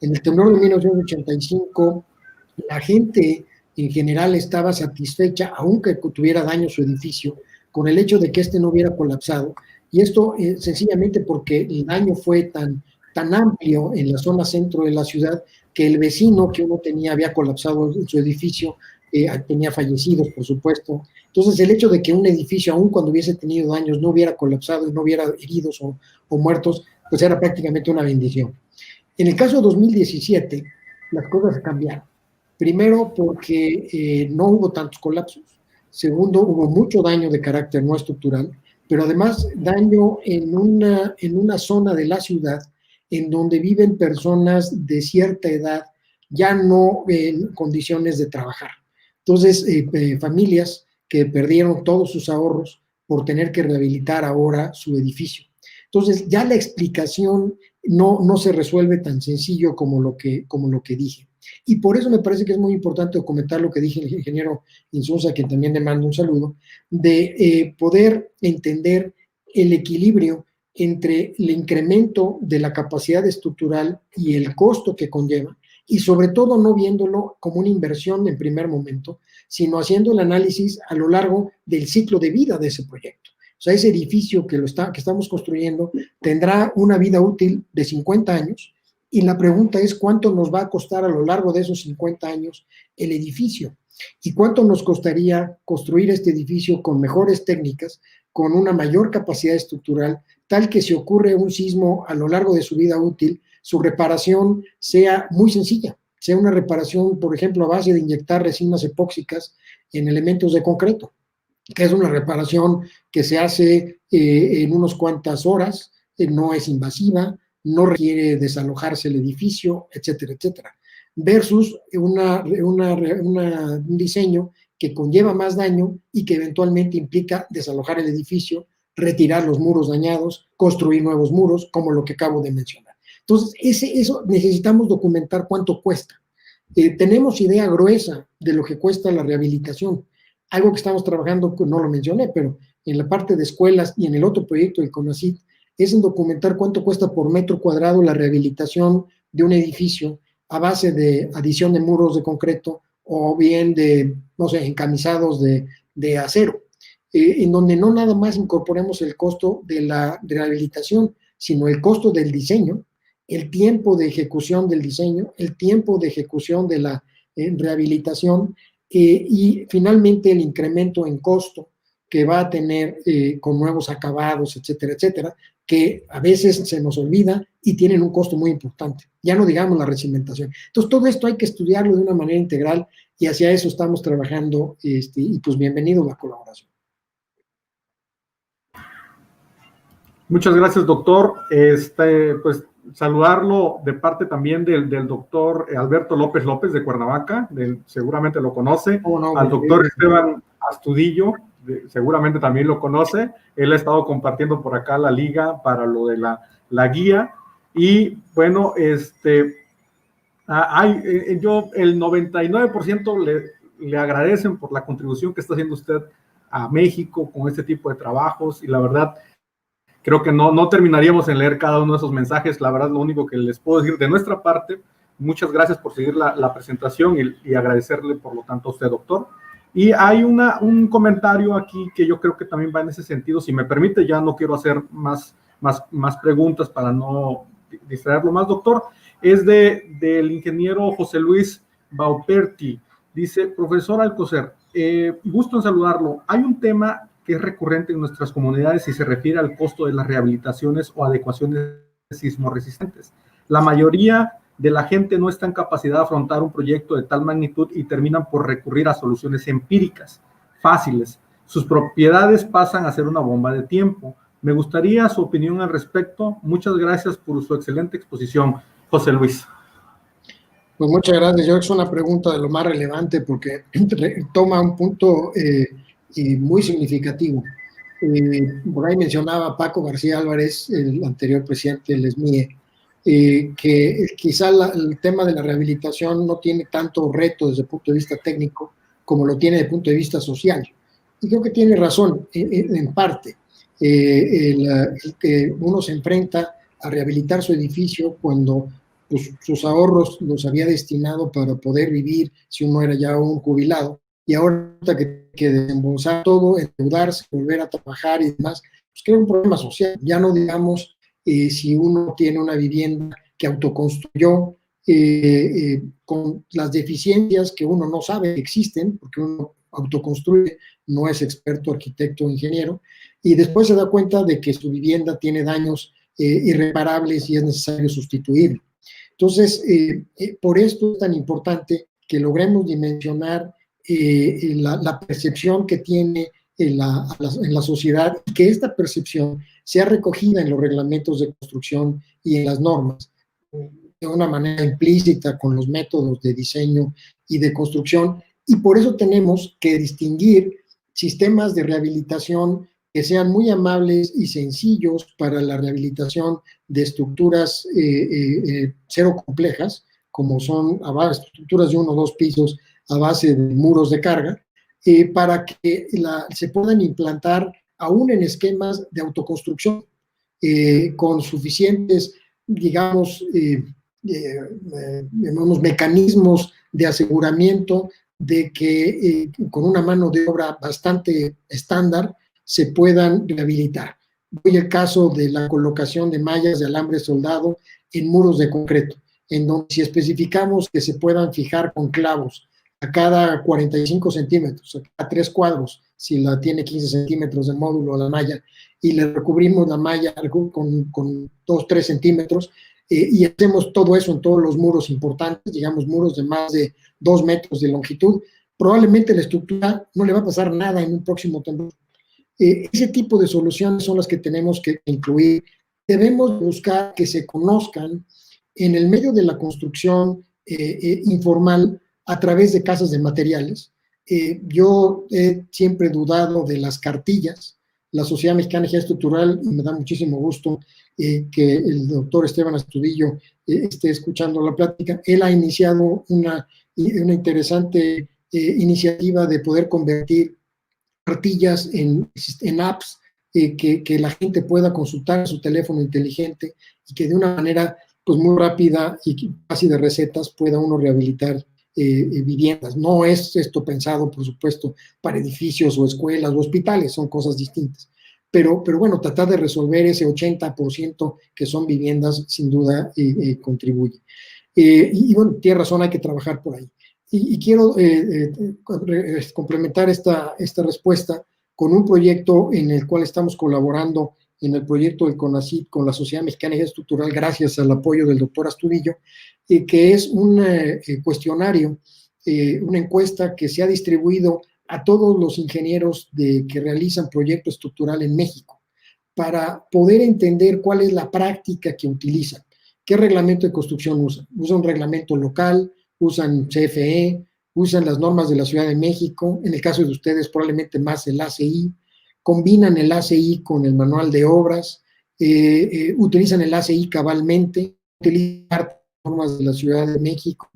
En el temblor de 1985, la gente en general estaba satisfecha, aunque tuviera daño su edificio, con el hecho de que este no hubiera colapsado. Y esto sencillamente porque el daño fue tan amplio en la zona centro de la ciudad que el vecino que uno tenía había colapsado en su edificio, tenía fallecidos, por supuesto. Entonces, el hecho de que un edificio, aun cuando hubiese tenido daños, no hubiera colapsado y no hubiera heridos o muertos, pues era prácticamente una bendición. En el caso de 2017, las cosas cambiaron. Primero, porque no hubo tantos colapsos. Segundo, hubo mucho daño de carácter no estructural, pero además daño en una zona de la ciudad en donde viven personas de cierta edad ya no en condiciones de trabajar. Entonces, familias que perdieron todos sus ahorros por tener que rehabilitar ahora su edificio. Entonces, ya la explicación no se resuelve tan sencillo como lo que dije. Y por eso me parece que es muy importante comentar lo que dije el ingeniero Insunza, a quien también le mando un saludo, de poder entender el equilibrio entre el incremento de la capacidad estructural y el costo que conlleva, y sobre todo no viéndolo como una inversión en primer momento, sino haciendo el análisis a lo largo del ciclo de vida de ese proyecto. O sea, ese edificio que estamos construyendo tendrá una vida útil de 50 años, y la pregunta es cuánto nos va a costar a lo largo de esos 50 años el edificio, y cuánto nos costaría construir este edificio con mejores técnicas, con una mayor capacidad estructural, tal que si ocurre un sismo a lo largo de su vida útil, su reparación sea muy sencilla, sea una reparación, por ejemplo, a base de inyectar resinas epóxicas en elementos de concreto, que es una reparación que se hace en unas cuantas horas, no es invasiva, no requiere desalojarse el edificio, etcétera, etcétera, versus un diseño que conlleva más daño y que eventualmente implica desalojar el edificio, retirar los muros dañados, construir nuevos muros, como lo que acabo de mencionar. Entonces, eso necesitamos documentar cuánto cuesta. Tenemos idea gruesa de lo que cuesta la rehabilitación. Algo que estamos trabajando, no lo mencioné, pero en la parte de escuelas y en el otro proyecto del CONACYT, es en documentar cuánto cuesta por metro cuadrado la rehabilitación de un edificio a base de adición de muros de concreto o bien de, no sé, encamisados de acero, en donde no nada más incorporemos el costo de la rehabilitación, sino el costo del diseño, el tiempo de ejecución del diseño, el tiempo de ejecución de la rehabilitación, y finalmente el incremento en costo que va a tener con nuevos acabados, etcétera, etcétera, que a veces se nos olvida y tienen un costo muy importante. Ya no digamos la recimentación. Entonces, todo esto hay que estudiarlo de una manera integral y hacia eso estamos trabajando, y pues bienvenido a la colaboración. Muchas gracias, doctor. Pues saludarlo de parte también del doctor Alberto López López de Cuernavaca, seguramente lo conoce, al doctor Esteban Astudillo, seguramente también lo conoce. Él ha estado compartiendo por acá la liga para lo de la guía. Y bueno, el 99% le agradecen por la contribución que está haciendo usted a México con este tipo de trabajos, y la verdad creo que no terminaríamos en leer cada uno de esos mensajes. La verdad, lo único que les puedo decir de nuestra parte, muchas gracias por seguir la presentación y agradecerle por lo tanto a usted, doctor. Y hay un comentario aquí que yo creo que también va en ese sentido. Si me permite, ya no quiero hacer más preguntas para no distraerlo más, doctor. Es del ingeniero José Luis Bauperti. Dice: profesor Alcocer, gusto en saludarlo. Hay un tema que es recurrente en nuestras comunidades y se refiere al costo de las rehabilitaciones o adecuaciones sismorresistentes. La mayoría de la gente no está en capacidad de afrontar un proyecto de tal magnitud y terminan por recurrir a soluciones empíricas, fáciles. Sus propiedades pasan a ser una bomba de tiempo. Me gustaría su opinión al respecto. Muchas gracias por su excelente exposición, José Luis. Pues muchas gracias. Yo creo que es una pregunta de lo más relevante porque toma un punto muy significativo. Por ahí mencionaba Paco García Álvarez, el anterior presidente del SMIE, que quizá el tema de la rehabilitación no tiene tanto reto desde el punto de vista técnico como lo tiene desde el punto de vista social. Y creo que tiene razón en parte. El que uno se enfrenta a rehabilitar su edificio cuando pues, sus ahorros los había destinado para poder vivir si uno era ya un jubilado, y ahora que desembolsar todo, endeudarse, volver a trabajar y demás, pues crea un problema social. Ya no digamos si uno tiene una vivienda que autoconstruyó con las deficiencias que uno no sabe que existen, porque uno autoconstruye, no es experto arquitecto o ingeniero, y después se da cuenta de que su vivienda tiene daños irreparables y es necesario sustituirlo. Entonces, por esto es tan importante que logremos dimensionar la percepción que tiene en la sociedad, y que esta percepción sea recogida en los reglamentos de construcción y en las normas. de una manera implícita con los métodos de diseño y de construcción, y por eso tenemos que distinguir sistemas de rehabilitación que sean muy amables y sencillos para la rehabilitación de estructuras cero complejas, como son estructuras de 1 o 2 pisos a base de muros de carga, para que se puedan implantar aún en esquemas de autoconstrucción, con suficientes, digamos, mecanismos de aseguramiento de que con una mano de obra bastante estándar se puedan rehabilitar. Voy al caso de la colocación de mallas de alambre soldado en muros de concreto, en donde si especificamos que se puedan fijar con clavos a cada 45 centímetros, a 3 cuadros, si la tiene 15 centímetros de módulo a la malla, y le recubrimos la malla con 2-3 centímetros, y hacemos todo eso en todos los muros importantes, digamos muros de más de 2 metros de longitud, probablemente la estructura no le va a pasar nada en un próximo temblor. Ese tipo de soluciones son las que tenemos que incluir. Debemos buscar que se conozcan en el medio de la construcción informal a través de casas de materiales. Yo he siempre dudado de las cartillas. La Sociedad Mexicana de Ingeniería Estructural, y me da muchísimo gusto que el doctor Esteban Astudillo esté escuchando la plática. Él ha iniciado una interesante iniciativa de poder convertir cartillas en apps que la gente pueda consultar en su teléfono inteligente y que de una manera pues muy rápida y casi de recetas pueda uno rehabilitar viviendas. No es esto pensado, por supuesto, para edificios o escuelas o hospitales, son cosas distintas. Pero bueno, tratar de resolver ese 80% que son viviendas, sin duda, contribuye. Y bueno, tiene razón, hay que trabajar por ahí. Y quiero complementar esta respuesta con un proyecto en el cual estamos colaborando en el proyecto del CONACYT con la Sociedad Mexicana de Ingeniería Estructural, gracias al apoyo del doctor Astudillo, que es un cuestionario, una encuesta que se ha distribuido a todos los ingenieros que realizan proyecto estructural en México, para poder entender cuál es la práctica que utilizan. ¿Qué reglamento de construcción usan? ¿Usan un reglamento local? ¿Usan CFE? ¿Usan las normas de la Ciudad de México? En el caso de ustedes, probablemente más el ACI. ¿Combinan el ACI con el manual de obras? ¿Utilizan el ACI cabalmente? ¿Utilizan las normas de la Ciudad de México?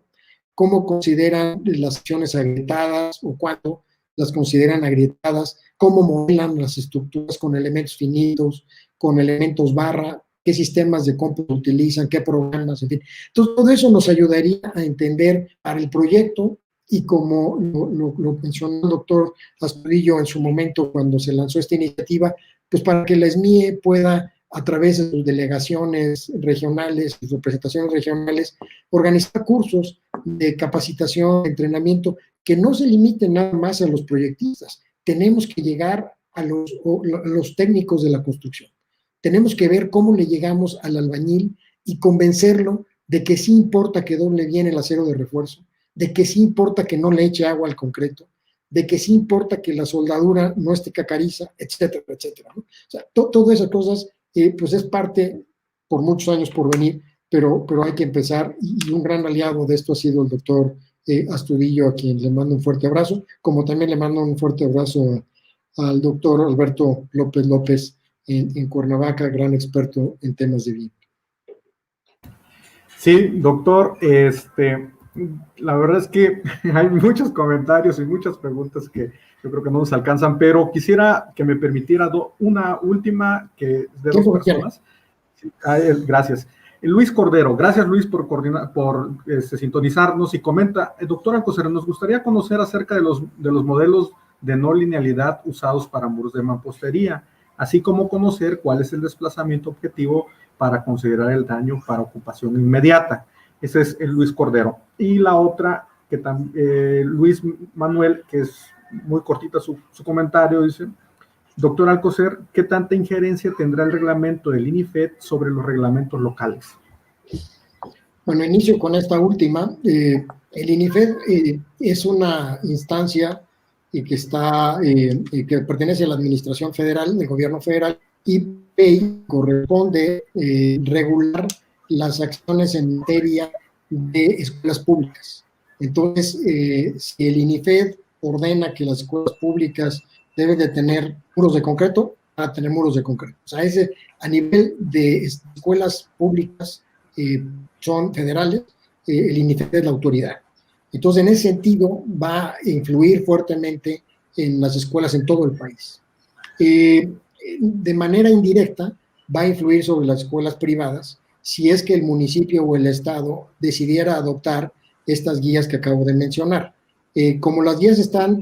¿Cómo consideran las secciones agrietadas o cuándo las consideran agrietadas? ¿Cómo modelan las estructuras con elementos finitos, con elementos barra? ¿Qué sistemas de cómputo utilizan? ¿Qué programas? En fin. Entonces, todo eso nos ayudaría a entender para el proyecto, y como lo mencionó el doctor Astudillo en su momento cuando se lanzó esta iniciativa, pues para que la SMIE pueda, a través de sus delegaciones regionales, sus representaciones regionales, organizar cursos de capacitación, de entrenamiento, que no se limiten nada más a los proyectistas. Tenemos que llegar a los técnicos de la construcción. Tenemos que ver cómo le llegamos al albañil y convencerlo de que sí importa que doble bien el acero de refuerzo, de que sí importa que no le eche agua al concreto, de que sí importa que la soldadura no esté cacariza, etcétera, etcétera, ¿no? O sea, todas esas cosas, pues es parte, por muchos años por venir, pero hay que empezar, y un gran aliado de esto ha sido el doctor Astudillo, a quien le mando un fuerte abrazo, como también le mando un fuerte abrazo al doctor Alberto López López en Cuernavaca, gran experto en temas de vivienda. Sí, doctor, la verdad es que hay muchos comentarios y muchas preguntas que yo creo que no nos alcanzan, pero quisiera que me permitiera una última, que es de 2 personas. Sí, gracias. Luis Cordero, gracias Luis por sintonizarnos, y comenta: doctor Alcocer, nos gustaría conocer acerca de los modelos de no linealidad usados para muros de mampostería, así como conocer cuál es el desplazamiento objetivo para considerar el daño para ocupación inmediata. Ese es el Luis Cordero. Y la otra, que Luis Manuel, que es muy cortita su comentario, dice: doctor Alcocer, ¿qué tanta injerencia tendrá el reglamento del INIFED sobre los reglamentos locales? Bueno, inicio con esta última. El INIFED es una instancia que pertenece a la Administración Federal, del Gobierno Federal, y corresponde regular las acciones en materia de escuelas públicas. Entonces, si el INIFED ordena que las escuelas públicas deben de tener muros de concreto, van a tener muros de concreto. O sea, a nivel de escuelas públicas son federales, el INIFED es la autoridad. Entonces, en ese sentido, va a influir fuertemente en las escuelas en todo el país. De manera indirecta, va a influir sobre las escuelas privadas si es que el municipio o el estado decidiera adoptar estas guías que acabo de mencionar. Como las guías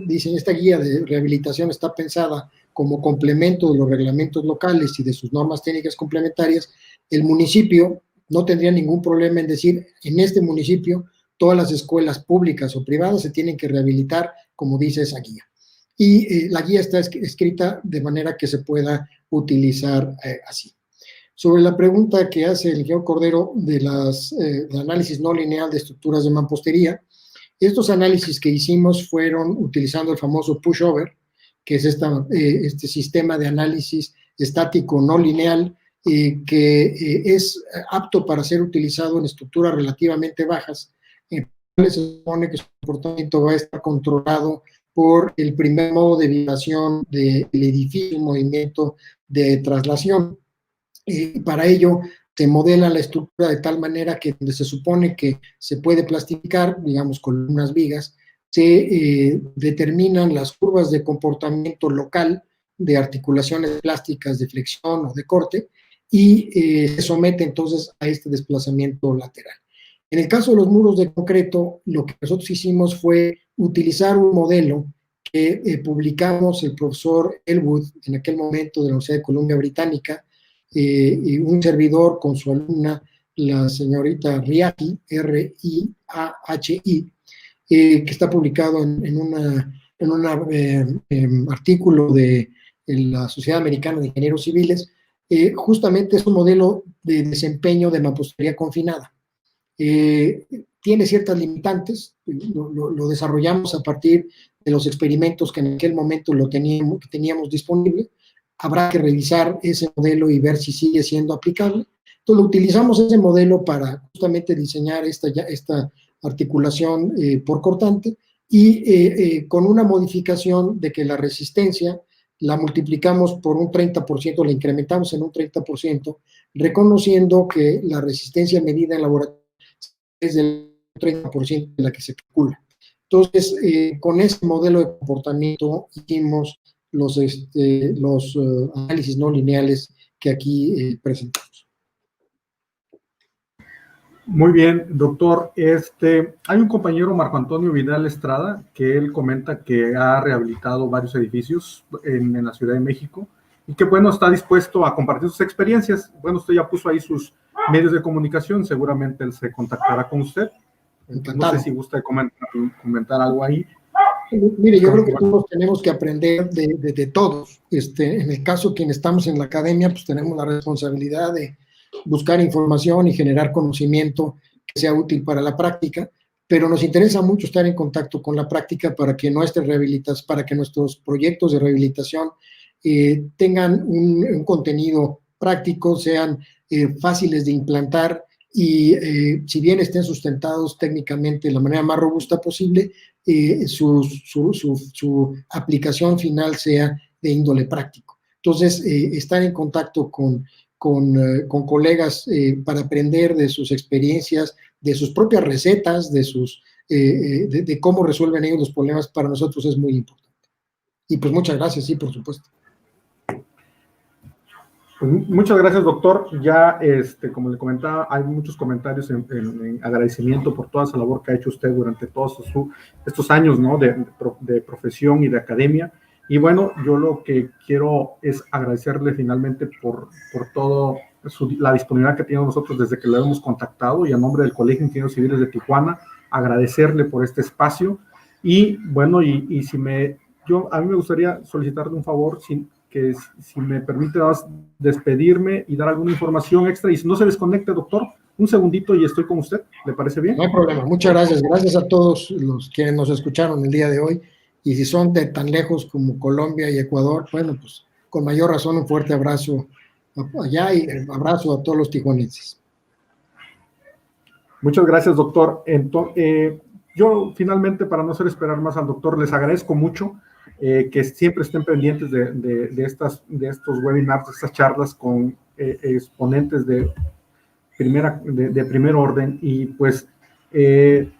dicen, esta guía de rehabilitación está pensada como complemento de los reglamentos locales y de sus normas técnicas complementarias, el municipio no tendría ningún problema en decir, en este municipio, todas las escuelas públicas o privadas se tienen que rehabilitar, como dice esa guía. Y la guía está escrita de manera que se pueda utilizar así. Sobre la pregunta que hace el ingeniero Cordero del análisis no lineal de estructuras de mampostería, estos análisis que hicimos fueron utilizando el famoso pushover, que es este sistema de análisis estático no lineal que es apto para ser utilizado en estructuras relativamente bajas, en las se supone que su comportamiento va a estar controlado por el primer modo de vibración del edificio, movimiento de traslación. Para ello, se modela la estructura de tal manera que donde se supone que se puede plastificar, digamos con unas vigas, se determinan las curvas de comportamiento local de articulaciones plásticas de flexión o de corte y se somete entonces a este desplazamiento lateral. En el caso de los muros de concreto, lo que nosotros hicimos fue utilizar un modelo que publicamos el profesor Elwood, en aquel momento de la Universidad de Columbia Británica, y un servidor con su alumna, la señorita Riahi, R-I-A-H-I, que está publicado en un artículo de la Sociedad Americana de Ingenieros Civiles. Justamente es un modelo de desempeño de mampostería confinada. Tiene ciertas limitantes, lo desarrollamos a partir de los experimentos que en aquel momento teníamos disponible. Habrá que revisar ese modelo y ver si sigue siendo aplicable. Entonces, utilizamos ese modelo para justamente diseñar esta articulación por cortante y con una modificación de que la resistencia la multiplicamos por un 30%, la incrementamos en un 30%, reconociendo que la resistencia medida en laboratorio es del 30% de la que se calcula. Entonces, con ese modelo de comportamiento hicimos los análisis no lineales que aquí presentamos. Muy bien, doctor. Hay un compañero, Marco Antonio Vidal Estrada, que él comenta que ha rehabilitado varios edificios en la Ciudad de México y que, bueno, está dispuesto a compartir sus experiencias. Bueno, usted ya puso ahí sus medios de comunicación, seguramente él se contactará con usted. Encantado. No sé si gusta comentar algo ahí. Mire, yo creo que todos tenemos que aprender de todos. En el caso quienes estamos en la academia, pues tenemos la responsabilidad de buscar información y generar conocimiento que sea útil para la práctica, pero nos interesa mucho estar en contacto con la práctica para que nuestros proyectos de rehabilitación tengan un contenido práctico, sean fáciles de implantar y si bien estén sustentados técnicamente de la manera más robusta posible, su aplicación final sea de índole práctico. Entonces, estar en contacto con colegas para aprender de sus experiencias, de sus propias recetas, de cómo resuelven ellos los problemas, para nosotros es muy importante. Y pues muchas gracias, sí, por supuesto. Pues muchas gracias, doctor. Ya, como le comentaba, hay muchos comentarios en agradecimiento por toda esa labor que ha hecho usted durante todos estos años, ¿no? de profesión y de academia. Y bueno, yo lo que quiero es agradecerle finalmente por todo la disponibilidad que tiene nosotros desde que lo hemos contactado, y a nombre del Colegio de Ingenieros Civiles de Tijuana, agradecerle por este espacio. Y bueno, a mí me gustaría solicitarle un favor, que si me permite despedirme y dar alguna información extra, y si no se desconecte, doctor, un segundito y estoy con usted. ¿Le parece bien? No hay problema. Muchas gracias. Gracias a todos los que nos escucharon el día de hoy. Y si son de tan lejos como Colombia y Ecuador, bueno, pues con mayor razón un fuerte abrazo allá y abrazo a todos los tijuanenses. Muchas gracias, doctor. Yo finalmente, para no hacer esperar más al doctor, les agradezco mucho que siempre estén pendientes de estos webinars, de estas charlas con exponentes de primer orden, y pues de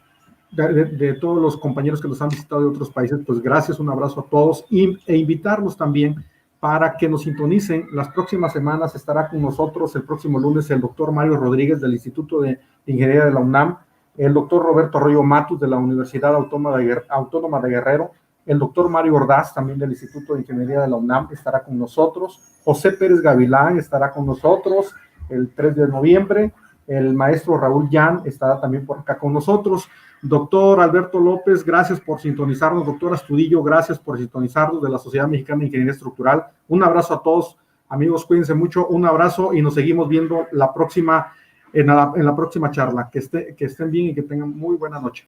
todos los compañeros que nos han visitado de otros países, pues gracias, un abrazo a todos, e invitarlos también para que nos sintonicen. Las próximas semanas estará con nosotros el próximo lunes el doctor Mario Rodríguez del Instituto de Ingeniería de la UNAM, el doctor Roberto Arroyo Matus de la Universidad Autónoma de Guerrero, el doctor Mario Ordaz también del Instituto de Ingeniería de la UNAM estará con nosotros, José Pérez Gavilán estará con nosotros el 3 de noviembre, el maestro Raúl Yan estará también por acá con nosotros. Doctor Alberto López, gracias por sintonizarnos. Doctor Astudillo, gracias por sintonizarnos, de la Sociedad Mexicana de Ingeniería Estructural. Un abrazo a todos, amigos, cuídense mucho, un abrazo, y nos seguimos viendo en la próxima charla. Que estén bien y que tengan muy buena noche.